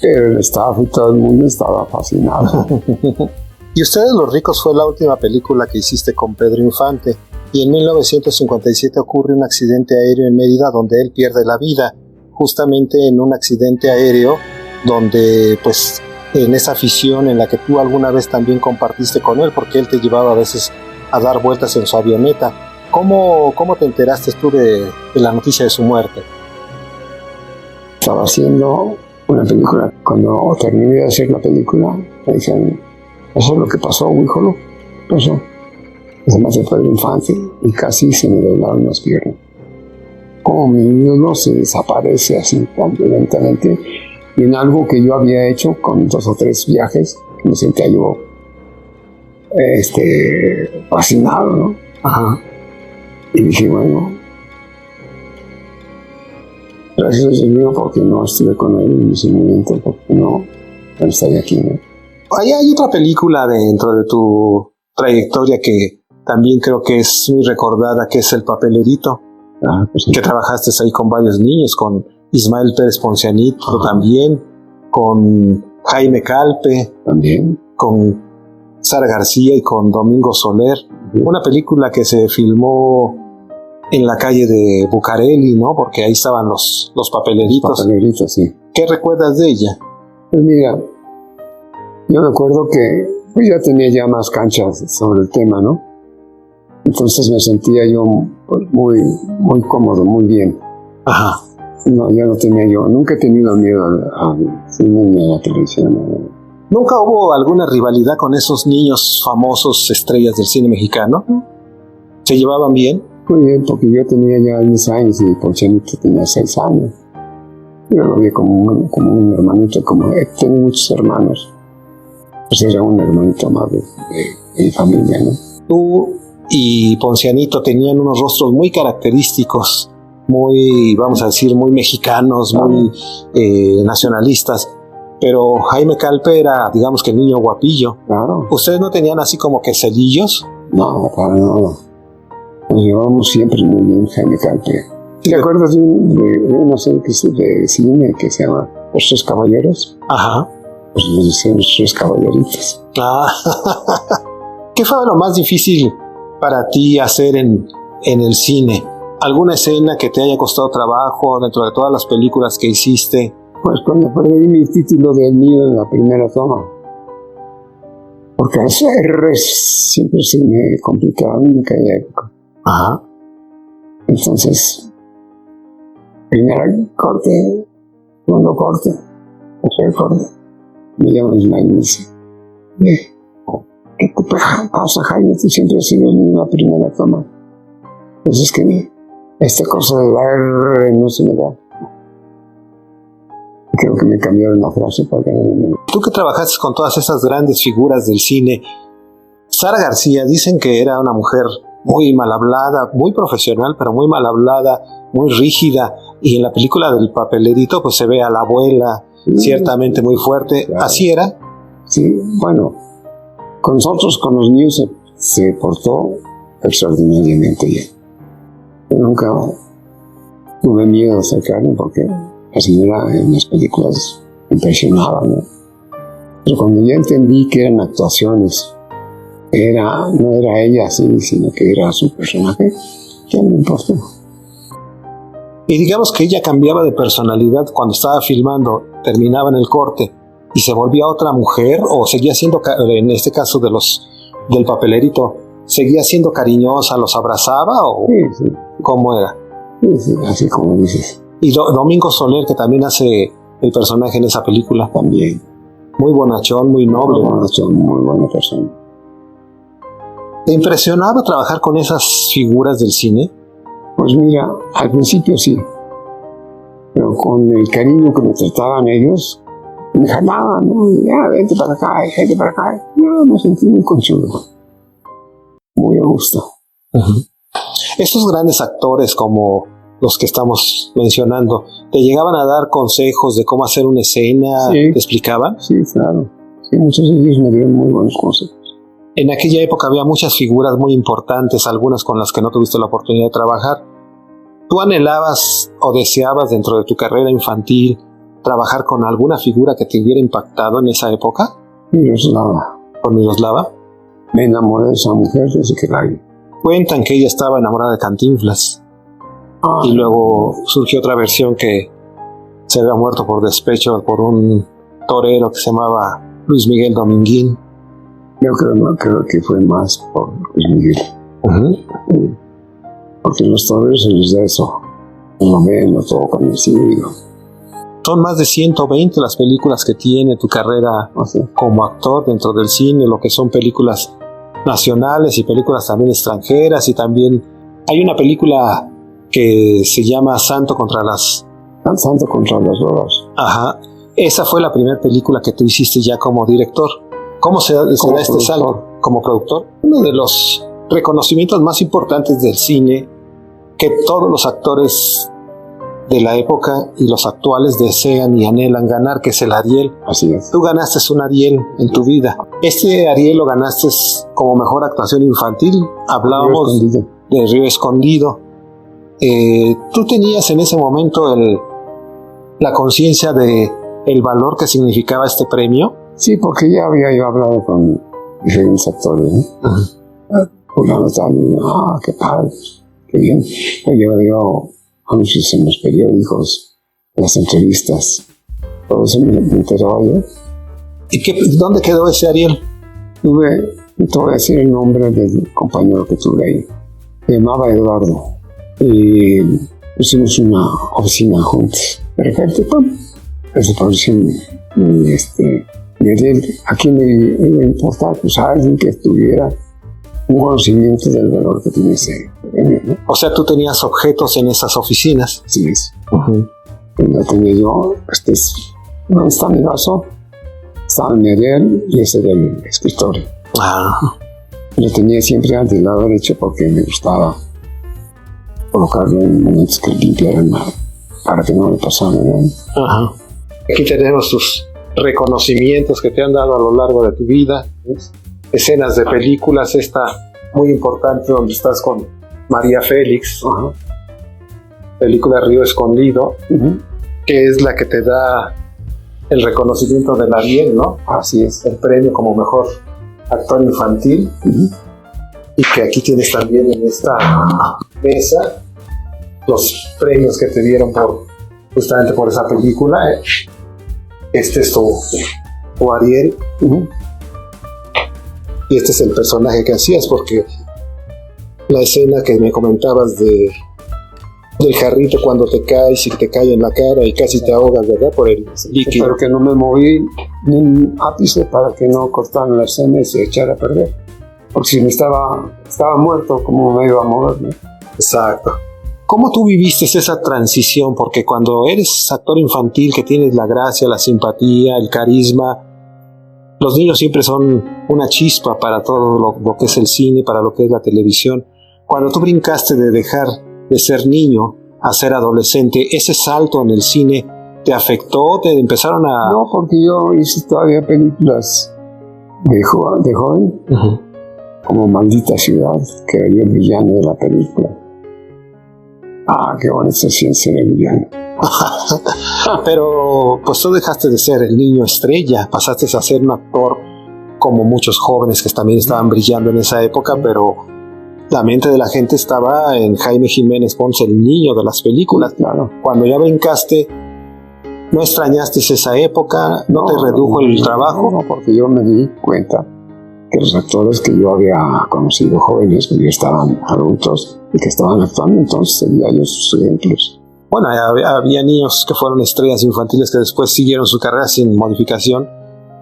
Pero el staff y todo el mundo estaba fascinado. Y Ustedes los ricos fue la última película que hiciste con Pedro Infante. Y en 1957 ocurre un accidente aéreo en Mérida donde él pierde la vida. Justamente en un accidente aéreo donde pues en esa afición en la que tú alguna vez también compartiste con él, porque él te llevaba a veces a dar vueltas en su avioneta. ¿Cómo te enteraste tú de la noticia de su muerte? Estaba haciendo una película. Cuando terminé de hacer la película, me dijeron, eso es lo que pasó, híjolo. Pasó. Se me fue el Infante y casi se me doblaron las piernas. Como mi ídolo se desaparece así completamente, y en algo que yo había hecho con 2 o 3 viajes, que me sentía yo fascinado, ¿no? Ajá. Y dije, bueno, gracias a Dios porque no estuve con él en ese momento, porque no estaría aquí, ¿no? Hay otra película dentro de tu trayectoria que también creo que es muy recordada, que es El Papelerito. Pues sí. Que trabajaste ahí con varios niños, con Ismael Pérez Poncianito también, con Jaime Calpe, También. con Sara García y con Domingo Soler. Una película que se filmó en la calle de Bucareli, ¿no? Porque ahí estaban los papeleritos. Papeleritos, sí. ¿Qué recuerdas de ella? Pues mira, yo recuerdo que pues ya tenía ya más canchas sobre el tema, ¿no? Entonces me sentía yo muy, muy cómodo, muy bien. Ajá. No, ya no tenía yo, nunca he tenido miedo al cine ni a la televisión. ¿Nunca hubo alguna rivalidad con esos niños famosos estrellas del cine mexicano? ¿Se llevaban bien? Muy bien, porque yo tenía ya 10 años y Poncianito tenía 6 años. Yo lo vi como un hermanito, tengo muchos hermanos. Pues era un hermanito más de mi familia, ¿no? Tú y Poncianito tenían unos rostros muy característicos, muy, vamos a decir, muy mexicanos, muy nacionalistas. pero Jaime Calpe era, digamos que el niño guapillo. Claro. ¿Ustedes no tenían así como que celillos? No, para nada. Nos llevamos siempre muy bien, Jaime Calpe. ¿Te acuerdas de una serie de cine que se llama Los Tres Caballeros? Ajá. Pues nos decían Los Tres Caballeritos. Ah. ¿Qué fue lo más difícil para ti hacer en el cine? ¿Alguna escena que te haya costado trabajo dentro de todas las películas que hiciste? Pues cuando perdí mi título de mío en la primera toma. Porque los R's siempre se me complicaban en aquella época. Ajá. Entonces, primera corte, segundo corte, tercer corte. Me llaman Ismael y me dice, ¿qué te pasa, Jaime? Tú siempre has sido en la primera toma. Pues es que esta cosa de la R no se me da. Creo que me cambiaron la frase para que no me... Tú que trabajaste con todas esas grandes figuras del cine, Sara García, dicen que era una mujer muy mal hablada, muy profesional, pero muy mal hablada, muy rígida, y en la película del Papelerito pues se ve a la abuela, ciertamente muy fuerte. Claro. ¿Así era? Sí, bueno, con nosotros, con los niños, se portó extraordinariamente bien. Yo nunca tuve miedo de acercarme porque la señora en las películas impresionaba, ¿no? Pero cuando ya entendí que eran actuaciones, no era ella así, sino que era su personaje, ya no me importó. Y digamos que ella cambiaba de personalidad cuando estaba filmando, terminaba en el corte y se volvía otra mujer, o seguía siendo, en este caso del Papelerito, seguía siendo cariñosa, los abrazaba, o Sí. ¿cómo era? Sí, así como dices. Y Domingo Soler, que también hace el personaje en esa película, También. muy bonachón, muy noble. Muy buena persona. ¿Te impresionaba trabajar con esas figuras del cine? Pues mira, al principio sí, pero con el cariño que me trataban ellos, me jalaban, ¿no? Ya, vente para acá, vente para acá. Yo me sentí muy conchudo, muy a gusto. Estos grandes actores como los que estamos mencionando, ¿te llegaban a dar consejos de cómo hacer una escena? Sí. ¿Te explicaban? Sí, claro. Sí, muchos de ellos me dieron muy buenos consejos. En aquella época había muchas figuras muy importantes, algunas con las que no tuviste la oportunidad de trabajar. ¿Tú anhelabas o deseabas dentro de tu carrera infantil trabajar con alguna figura que te hubiera impactado en esa época? Miroslava. ¿Con Miroslava? Me enamoré de esa mujer desde que la vi. Cuentan que ella estaba enamorada de Cantinflas. Ah, Y luego surgió otra versión que se había muerto por despecho por un torero que se llamaba Luis Miguel Dominguín. yo creo que fue más por Luis Miguel. Porque los toreros se les da eso. Lo ven, lo tocan, y sí, digo. Son más de 120 las películas que tiene tu carrera Así. como actor dentro del cine, lo que son películas nacionales y películas también extranjeras, y también hay una película que se llama Santo contra las... Santo contra las drogas. Ajá. Esa fue la primera película que tú hiciste ya como director. ¿Cómo se da este productor. salto como productor? Uno de los reconocimientos más importantes del cine que todos los actores de la época y los actuales desean y anhelan ganar, que es el Ariel. Así es. Tú ganaste un Ariel en tu vida. Este Ariel lo ganaste como mejor actuación infantil. Hablábamos de Río Escondido. ¿Tú tenías en ese momento la conciencia de el valor que significaba este premio? Sí, porque ya había yo hablado con diferentes actores, ¿no? Fulano también, qué padre, qué bien. Yo anuncios en los periódicos, en las entrevistas, todo eso me enteraba yo. ¿Y dónde quedó ese Ariel? Te voy a decir el nombre del compañero que tuve ahí. Se llamaba Eduardo. Y pusimos una oficina juntos. De repente, ¡pum! Desapareció ¿a quién le iba a importar? Pues a alguien que tuviera un conocimiento del valor que tiene ese premio, ¿no? O sea, tú tenías objetos en esas oficinas. Así es. Y lo tenía yo, ¿dónde está mi vaso? Estaba mi Ariel y ese era el escritorio. Lo tenía siempre al lado derecho porque me gustaba colocarlo en momentos que limpiaran para que no me pasara nada. Aquí tenemos reconocimientos que te han dado a lo largo de tu vida, ¿ves? Escenas de películas, esta muy importante donde estás con María Félix, película Río Escondido, que es la que te da el reconocimiento de la Ariel, ¿no? Así es. El premio como mejor actor infantil, y que aquí tienes también en esta mesa los premios que te dieron justamente por esa película. Este es tu Ariel, y este es el personaje que hacías, porque la escena que me comentabas del jarrito cuando te caes y te cae en la cara y casi te ahogas, ¿verdad? Por el líquido. Pero que no me moví ni un ápice para que no cortaran la escena y se echara a perder. Porque si estaba muerto, ¿cómo me iba a mover, no? Exacto. ¿Cómo tú viviste esa transición? Porque cuando eres actor infantil, que tienes la gracia, la simpatía, el carisma, los niños siempre son una chispa para todo lo que es el cine, para lo que es la televisión. Cuando tú brincaste de dejar de ser niño a ser adolescente, ¿ese salto en el cine te afectó? ¿Te empezaron a...? No, porque yo hice todavía películas de joven, como Maldita Ciudad, que era yo el villano de la película. Qué bonito se siente ser el villano. Pero pues tú dejaste de ser el niño estrella, pasaste a ser un actor como muchos jóvenes que también estaban brillando en esa época, pero la mente de la gente estaba en Jaime Jiménez Pons, el niño de las películas. Claro. Cuando ya brincaste, ¿no extrañaste esa época? ¿No te redujo el trabajo? No, porque yo me di cuenta que los actores que yo había conocido jóvenes, que ya estaban adultos y que estaban actuando, entonces tenía yo sus ejemplos. Bueno, había niños que fueron estrellas infantiles que después siguieron su carrera sin modificación,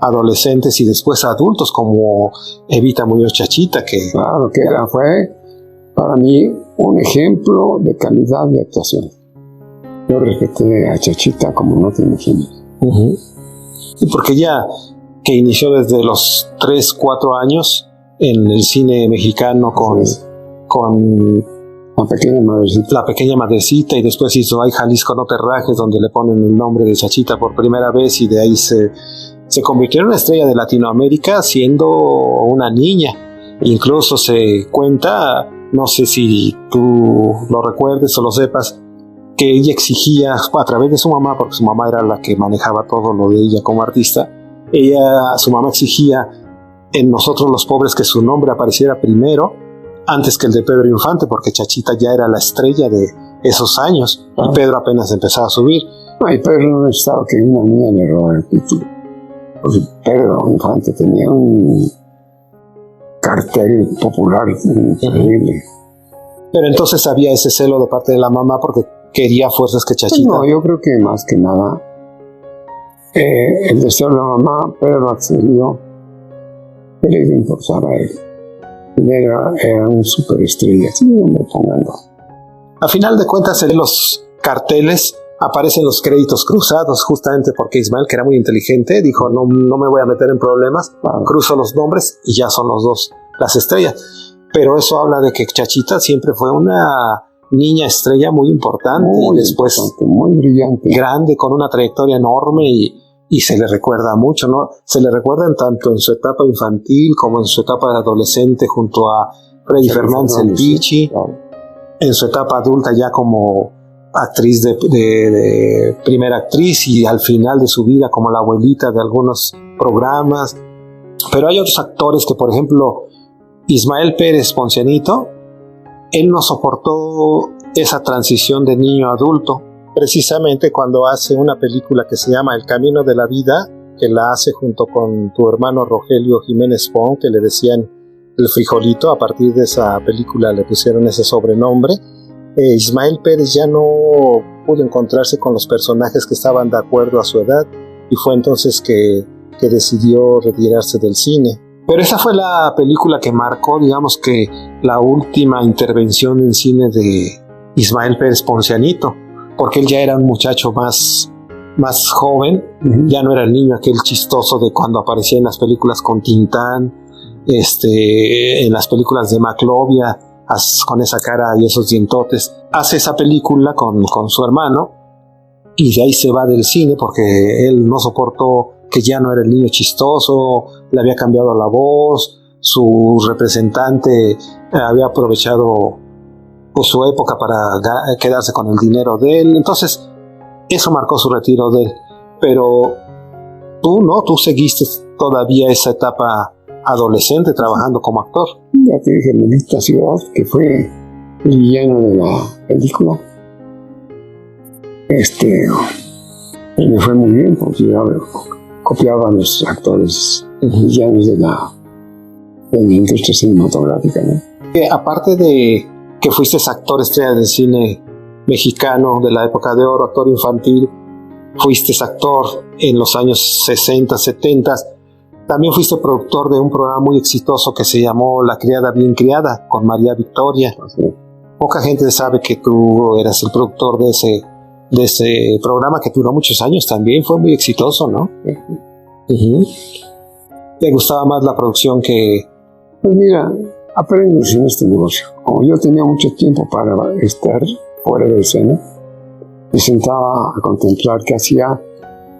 adolescentes y después adultos, como Evita Muñoz Chachita, que... Claro, que fue para mí un ejemplo de calidad de actuación. Yo respeté a Chachita como no te imaginas. Y porque ya que inició desde los 3, 4 años en el cine mexicano con La Pequeña Madrecita, y después hizo Ay Jalisco no te rajes, donde le ponen el nombre de Chachita por primera vez, y de ahí se convirtió en una estrella de Latinoamérica siendo una niña. Incluso se cuenta, no sé si tú lo recuerdes o lo sepas, que ella exigía a través de su mamá, porque su mamá era la que manejaba todo lo de ella como artista, su mamá exigía en Nosotros los Pobres que su nombre apareciera primero antes que el de Pedro Infante, porque Chachita ya era la estrella de esos años y Pedro apenas empezaba a subir. Y Pedro no necesitaba que una niña le robara el título, porque Pedro Infante tenía un cartel popular increíble. Pero entonces había ese celo de parte de la mamá porque quería fuerzas que Chachita... No, yo creo que más que nada el deseo de la mamá, Pedro accedió, que le iba a importar a él. Era un superestrella, sí, no me pongan. A final de cuentas, en los carteles aparecen los créditos cruzados, justamente porque Ismael, que era muy inteligente, dijo, no me voy a meter en problemas, cruzo los nombres y ya son los dos las estrellas. Pero eso habla de que Chachita siempre fue una niña estrella muy importante, y después muy brillante, grande, con una trayectoria enorme, y se le recuerda mucho, ¿no? Se le recuerdan tanto en su etapa infantil como en su etapa de adolescente junto a Freddy Fernández el Pichi, en su etapa adulta ya como actriz de primera actriz, y al final de su vida como la abuelita de algunos programas. Pero hay otros actores que, por ejemplo, Ismael Pérez Poncianito, él no soportó esa transición de niño a adulto, precisamente cuando hace una película que se llama El Camino de la Vida, que la hace junto con tu hermano Rogelio Jiménez Pons, que le decían el frijolito. A partir de esa película le pusieron ese sobrenombre. Ismael Pérez ya no pudo encontrarse con los personajes que estaban de acuerdo a su edad, y fue entonces que decidió retirarse del cine. Pero esa fue la película que marcó, digamos, que la última intervención en cine de Ismael Pérez Poncianito, porque él ya era un muchacho más joven, ya no era el niño aquel chistoso de cuando aparecía en las películas con Tintán, en las películas de Maclovia, con esa cara y esos dientotes. Hace esa película con su hermano, y de ahí se va del cine porque él no soportó que ya no era el niño chistoso, le había cambiado la voz, su representante había aprovechado pues, su época para quedarse con el dinero de él. Entonces, eso marcó su retiro de él. Pero tú, ¿no? Tú seguiste todavía esa etapa adolescente trabajando como actor. Ya te dije, Maldita Ciudad, que fue el villano de la película. Me fue muy bien porque yo copiaba a los actores villanos de la industria cinematográfica, ¿no? Aparte de que fuiste actor estrella del cine mexicano de la época de oro, actor infantil, fuiste actor en los años 60, 70, también fuiste productor de un programa muy exitoso que se llamó La Criada Bien Criada, con María Victoria. Sí. Poca gente sabe que tú eras el productor de ese programa que duró muchos años también, fue muy exitoso, ¿no? ¿Te gustaba más la producción que...? Pues mira, aprendes en este negocio. Como yo tenía mucho tiempo para estar fuera de escena, me sentaba a contemplar qué hacía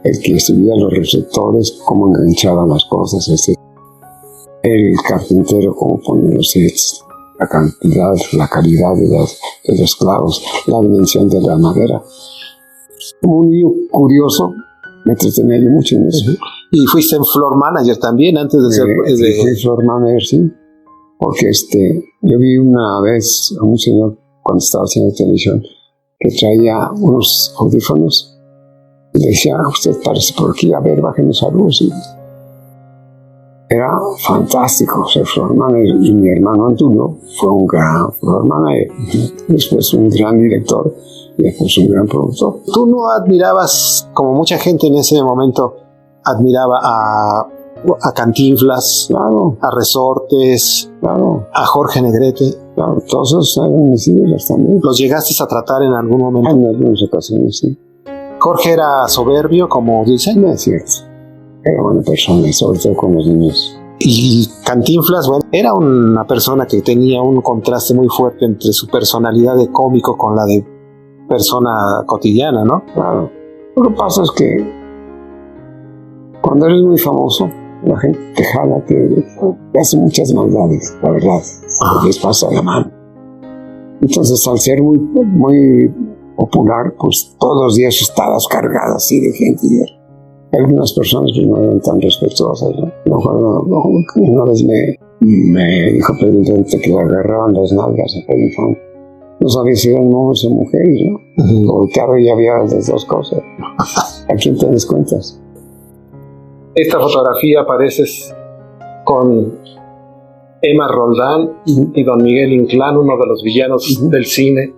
el que estudiaba los receptores, cómo enganchaban las cosas, el carpintero, cómo ponía los sets, la cantidad, la calidad de los clavos, la dimensión de la madera. Como un niño curioso, me entretenía yo mucho en eso. Y fuiste en floor manager también antes de ser... Fui floor manager, sí. Porque yo vi una vez a un señor cuando estaba haciendo televisión que traía unos audífonos y le decía, usted parece por aquí, a ver, bájenos a luz. Y era fantástico ser floor manager. Y mi hermano Antonio fue un gran floor manager. Después un gran director y después un gran productor. ¿Tú no admirabas, como mucha gente en ese momento admiraba a Cantinflas, claro, a Resortes, claro, a Jorge Negrete? Claro, todos esos eran mis ídolos también. ¿Los llegaste a tratar en algún momento? En algunas ocasiones, sí. ¿Jorge era soberbio, como dicen? No es cierto. Era buena persona, sobre todo con los niños. Y Cantinflas, bueno, era una persona que tenía un contraste muy fuerte entre su personalidad de cómico con la de persona cotidiana, ¿no? Claro. Lo que pasa es que cuando eres muy famoso, la gente te jala, te hace muchas maldades, la verdad. Les pasa la mano. Entonces, al ser muy popular, pues todos los días estabas cargado así de gente. Y algunas personas pues, no eran tan respetuosas, ¿no? Una vez me dijo Pedro Infante que le agarraban las nalgas a Pedro Infante. No sabía si eran hombres o mujeres, ¿no? Volteaba y había las dos cosas. ¿A quién te das cuentas? Esta fotografía apareces con Emma Roldán y don Miguel Inclán, uno de los villanos del cine.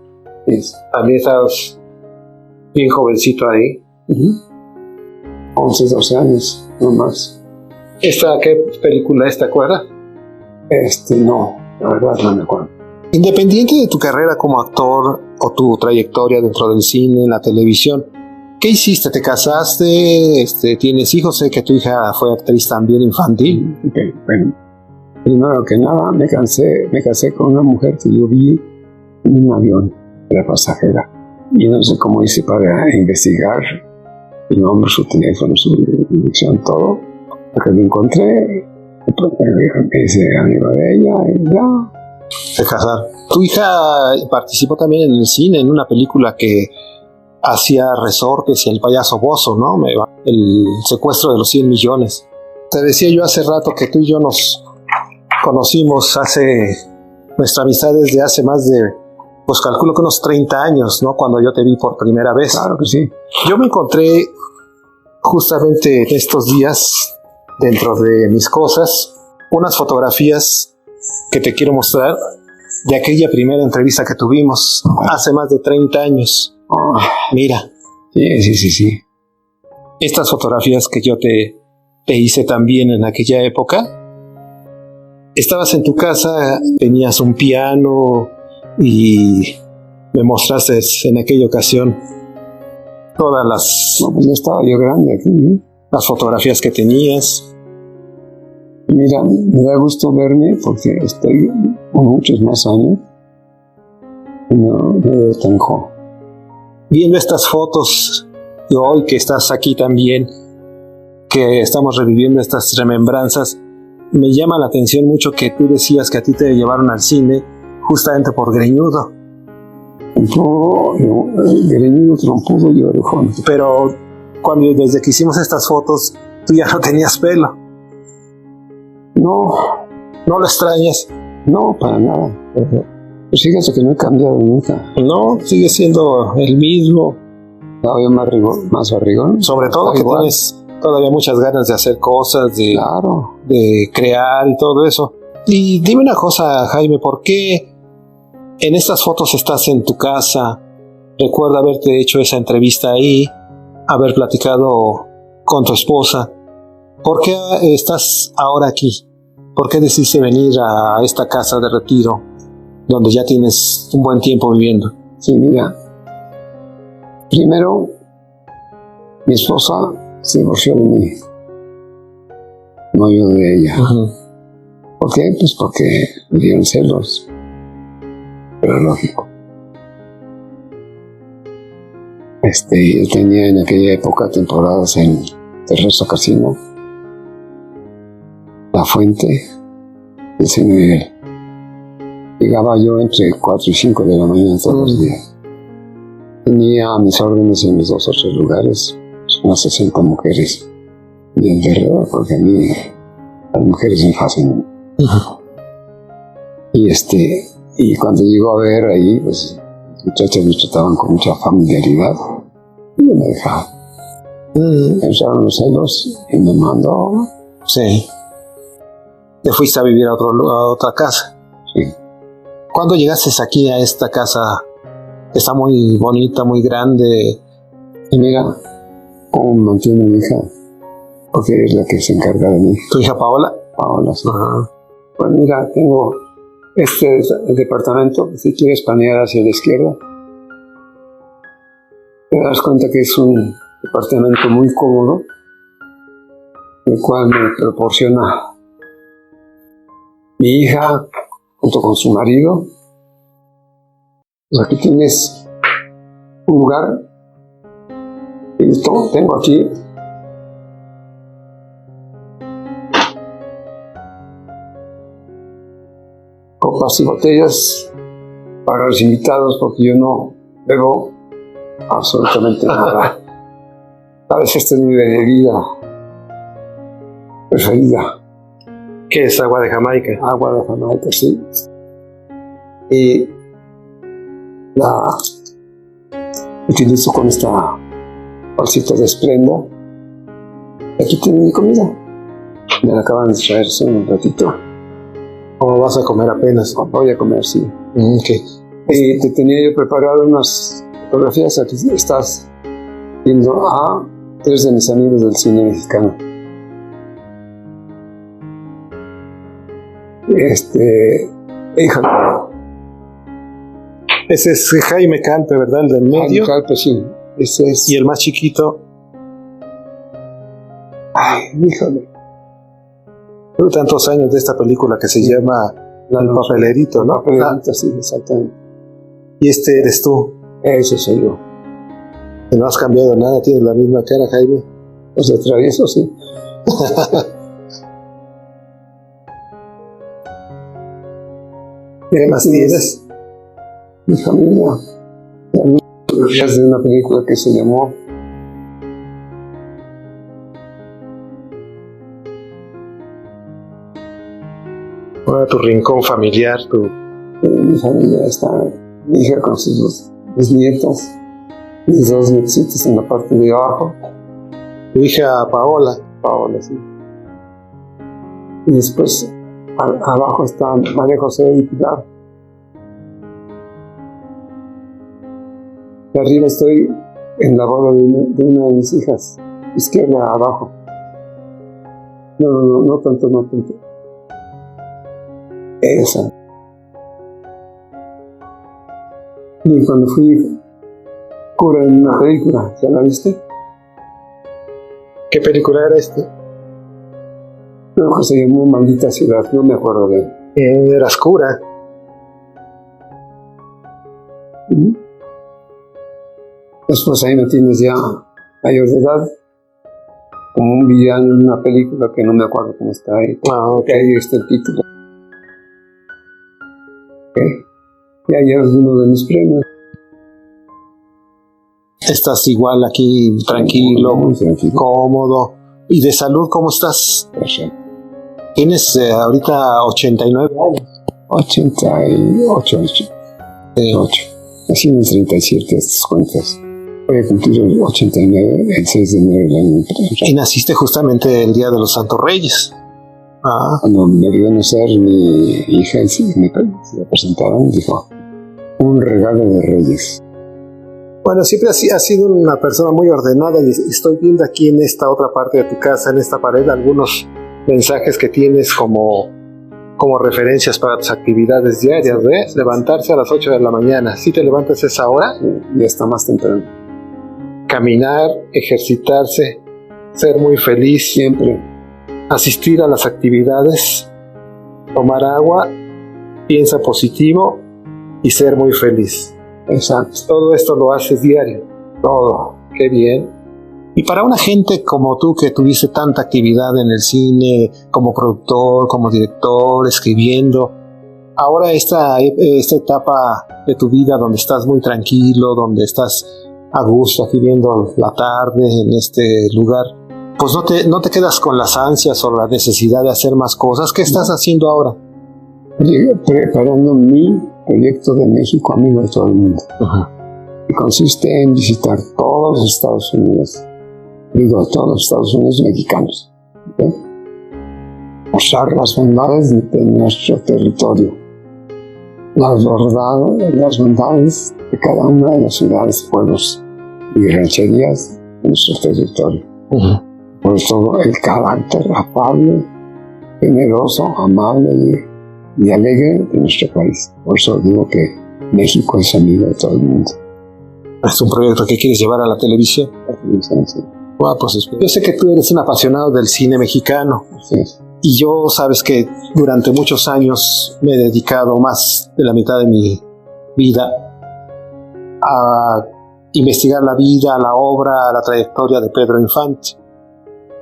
También estabas bien jovencito ahí. 11, 12 años, no más. ¿Qué película es, te acuerdas? No, la verdad no me acuerdo. Independiente de tu carrera como actor o tu trayectoria dentro del cine, en la televisión, ¿qué hiciste? ¿Te casaste? ¿Tienes hijos? Sé que tu hija fue actriz también infantil. Okay, bueno, primero que nada me casé con una mujer que yo vi en un avión, era pasajera. Y no sé cómo hice para investigar el nombre, su teléfono, su dirección, todo. Porque lo encontré, me hice amigo de ella y ya. Se casaron. Tu hija participó también en el cine, en una película que hacía Resortes y el payaso Bozo, ¿no? El secuestro de los 100 millones. Te decía yo hace rato que tú y yo nos conocimos nuestra amistad desde hace más de, pues calculo que unos 30 años, ¿no? Cuando yo te vi por primera vez. Claro que sí. Yo me encontré justamente en estos días, dentro de mis cosas, unas fotografías que te quiero mostrar de aquella primera entrevista que tuvimos hace más de 30 años. Mira. Sí. Estas fotografías que yo te hice también en aquella época. Estabas en tu casa, tenías un piano y me mostraste en aquella ocasión todas las... No, pues ya estaba yo grande aquí, ¿eh? Las fotografías que tenías. Mira, me da gusto verme porque estoy con muchos más años y no me veo tan joven. Viendo estas fotos y hoy que estás aquí también, que estamos reviviendo estas remembranzas, me llama la atención mucho que tú decías que a ti te llevaron al cine justamente por Greñudo. Greñudo, trompudo y orejón. Pero desde que hicimos estas fotos, tú ya no tenías pelo. No, ¿No lo extrañas? no, para nada. Pues fíjate que no he cambiado nunca. No, sigue siendo el mismo. Todavía más barrigón. Sobre todo que igual. tienes todavía muchas ganas de hacer cosas, Claro. de crear y todo eso. Y dime una cosa, Jaime, ¿por qué en estas fotos estás en tu casa? Recuerdo haberte hecho esa entrevista ahí, haber platicado con tu esposa. ¿Por qué estás ahora aquí? ¿Por qué decidiste venir a esta casa de retiro donde ya tienes un buen tiempo viviendo? Sí, mira. Primero, mi esposa se divorció de mí. No yo de ella. Uh-huh. ¿Por qué? Pues porque me dieron celos. Pero lógico. Yo tenía en aquella época temporadas en Terrosa Casino, La Fuente, el San Miguel. Llegaba yo entre 4 y 5 de la mañana todos los días. Tenía a mis órdenes en los 2 o 3 lugares, unas 60 mujeres de alrededor, porque a mí las mujeres me fascinan. Uh-huh. Y cuando llegó a ver ahí, pues los muchachos me trataban con mucha familiaridad y yo me dejaba. Entraron los celos y me mandó. Sí. Te fuiste a vivir a otra casa. Sí. ¿Cuándo llegaste aquí a esta casa? Está muy bonita, muy grande. Y mira cómo me mantiene mi hija, porque es la que se encarga de mí. ¿Tu hija Paola? Paola, sí. Uh-huh. Pues mira, tengo el departamento, si quieres planear hacia la izquierda, te das cuenta que es un departamento muy cómodo, el cual me proporciona mi hija junto con su marido. Pues aquí tienes un lugar, y tengo aquí copas y botellas para los invitados, porque yo no bebo absolutamente nada. Sabes, esta es mi bebida preferida. ¿Qué es agua de Jamaica? Agua de Jamaica, sí. Y la utilizo con esta bolsita de Esplenda. Aquí tengo mi comida. Me la acaban de traer hace un ratito. ¿O vas a comer apenas? Voy a comer, sí. Okay. Y te tenía yo preparado unas fotografías. Aquí estás viendo a 3 de mis amigos del cine mexicano. Híjole. Ese es Jaime Calpe, ¿verdad? El del medio. Jaime Calpe, sí. Ese es. Y el más chiquito. Ay, híjole. Tantos años de esta película que se llama El Papelerito, ¿no? Papelerito, sí, exactamente. Y este eres tú. Ese soy yo. Que no has cambiado nada, tienes la misma cara, Jaime. Pues de travieso, sí. ¿Qué más tienes? Mi familia. Es de una película que se llamó Ahora tu rincón familiar, mi familia está mi hija con sus dos nietas, mis 2 nietitos en la parte de abajo. tu hija Paola. Paola, sí. Y después abajo está María José y Pilar. Y arriba estoy en la boda de una de mis hijas, izquierda abajo. No tanto. Esa. Y cuando fui cura en una película, ¿ya la viste? ¿Qué película era esta? Creo que se llamó Maldita Ciudad, no me acuerdo de él. Eras cura. Después ahí me tienes ya mayor de edad, como un villano en una película que no me acuerdo cómo está ahí. Ok. Ahí está el título. Y ayer es uno de mis premios. Estás igual aquí, tranquilo, Muy tranquilo. cómodo. ¿Y de salud cómo estás? Perfecto. Tienes ahorita 89 años. 88. Así en el 37 estas cuentas. Voy a cumplir el 89 el 6 de enero del año. Y naciste justamente el día de los Santos Reyes. Ah, Cuando me vio nacer mi hija y se me presentaron, dijo, un regalo de Reyes. bueno, siempre has sido una persona muy ordenada y estoy viendo aquí en esta otra parte de tu casa, en esta pared, algunos mensajes que tienes como referencias para tus actividades diarias, ¿eh? Levantarse a las 8 de la mañana. ¿Sí te levantas a esa hora? Ya está más temprano. Caminar, ejercitarse, ser muy feliz, Siempre. asistir a las actividades, tomar agua, piensa positivo y ser muy feliz. Exacto. Todo esto lo haces diario. Todo. Qué bien. Y para una gente como tú que tuviste tanta actividad en el cine, como productor, como director, escribiendo, ahora esta etapa de tu vida donde estás muy tranquilo, donde estás a gusto aquí viendo la tarde en este lugar, pues no te quedas con las ansias o la necesidad de hacer más cosas. ¿Qué estás haciendo ahora? Llegué preparando mi proyecto de México, amigo de todo el mundo. Que consiste en visitar todos los Estados Unidos. Digo, todos los Estados Unidos mexicanos. ¿Okay? Mostrar las bondades de nuestro territorio. Las bondades de cada una de las ciudades, pueblos y rancherías de nuestro territorio. Por todo el carácter afable, generoso, amable y alegre de nuestro país. Por eso digo que México es amigo de todo el mundo. ¿Es un proyecto que quieres llevar a la televisión? Pues yo sé que tú eres un apasionado del cine mexicano. Sí. Y yo sabes que durante muchos años me he dedicado más de la mitad de mi vida a investigar la vida, la obra, la trayectoria de Pedro Infante.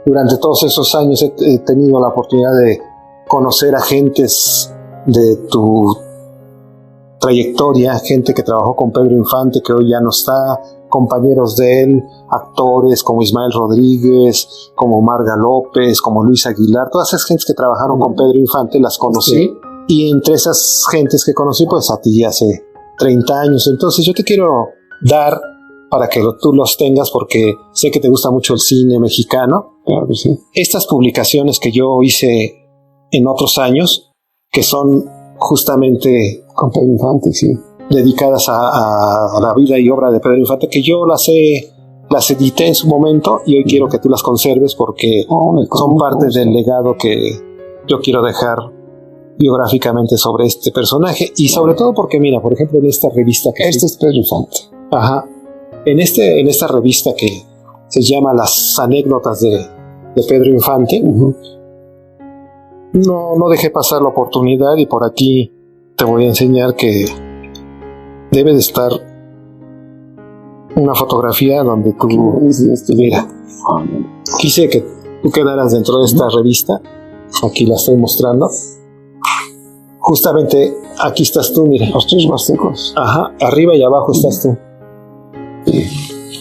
Durante todos esos años he tenido la oportunidad de conocer a gentes de tu trayectoria, gente que trabajó con Pedro Infante, que hoy ya no está, compañeros de él, actores como Ismael Rodríguez, como Marga López, como Luis Aguilar, todas esas gentes que trabajaron con Pedro Infante las conocí. Sí. Y entre esas gentes que conocí, pues a ti hace 30 años. Entonces yo te quiero dar para que tú los tengas, porque sé que te gusta mucho el cine mexicano. Claro que sí. Estas publicaciones que yo hice en otros años, que son justamente Con Pedro Infante, sí. dedicadas a la vida y obra de Pedro Infante, que yo las edité en su momento y hoy quiero que tú las conserves porque son parte del legado que yo quiero dejar biográficamente sobre este personaje, y sobre todo porque mira, por ejemplo, en esta revista que Este es Pedro Infante. ajá, en esta revista que se llama Las anécdotas de Pedro Infante, no dejé pasar la oportunidad y por aquí te voy a enseñar que debe de estar una fotografía donde tú, mira, quise que tú quedaras dentro de esta revista. Aquí la estoy mostrando. Justamente aquí estás tú, mira. Los tres huastecos. Ajá, arriba y abajo estás tú.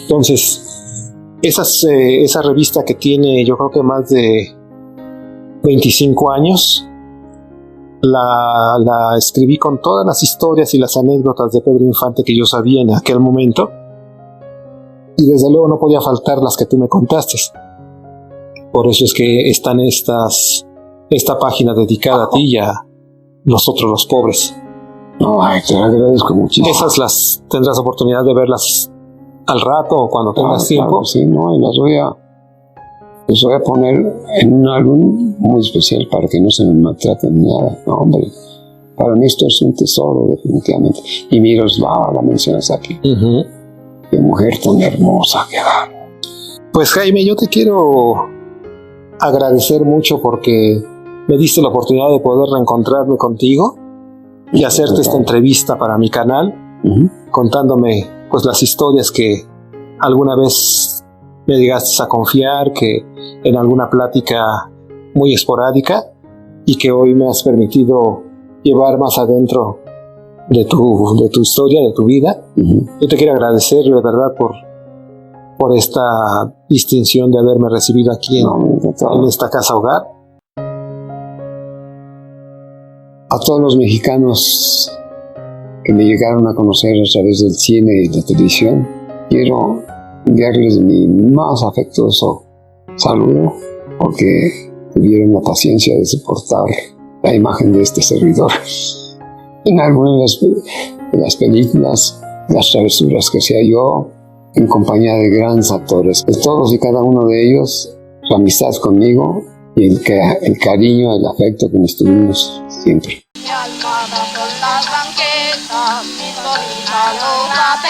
Entonces, esa revista que tiene, yo creo que más de 25 años, la escribí con todas las historias y las anécdotas de Pedro Infante que yo sabía en aquel momento, y desde luego no podía faltar las que tú me contaste. Por eso es que están esta página dedicada a ti y a nosotros los pobres. Ay, te agradezco muchísimo. Esas las tendrás oportunidad de verlas al rato o cuando tengas tiempo. Claro, sí, no, y las voy a poner en un álbum muy especial para que no se me maltraten ni nada. No, hombre, para mí esto es un tesoro, definitivamente. Y Miroslava, la mencionas aquí. Qué mujer tan hermosa que va. Pues Jaime, yo te quiero agradecer mucho porque me diste la oportunidad de poder reencontrarme contigo y hacerte esta entrevista para mi canal, contándome pues las historias que alguna vez me llegaste a confiar, que en alguna plática muy esporádica, y que hoy me has permitido llevar más adentro de tu historia, de tu vida. Yo te quiero agradecer de verdad por esta distinción de haberme recibido aquí en esta casa hogar. A todos los mexicanos que me llegaron a conocer a través del cine y de la televisión, quiero enviarles mi más afectuoso saludo, porque tuvieron la paciencia de soportar la imagen de este servidor en algunas de las películas, las travesuras que hacía yo en compañía de grandes actores. De todos y cada uno de ellos, su amistad conmigo y el cariño, el afecto que nos tuvimos siempre. Mi alma con las banquetas, mi solita loca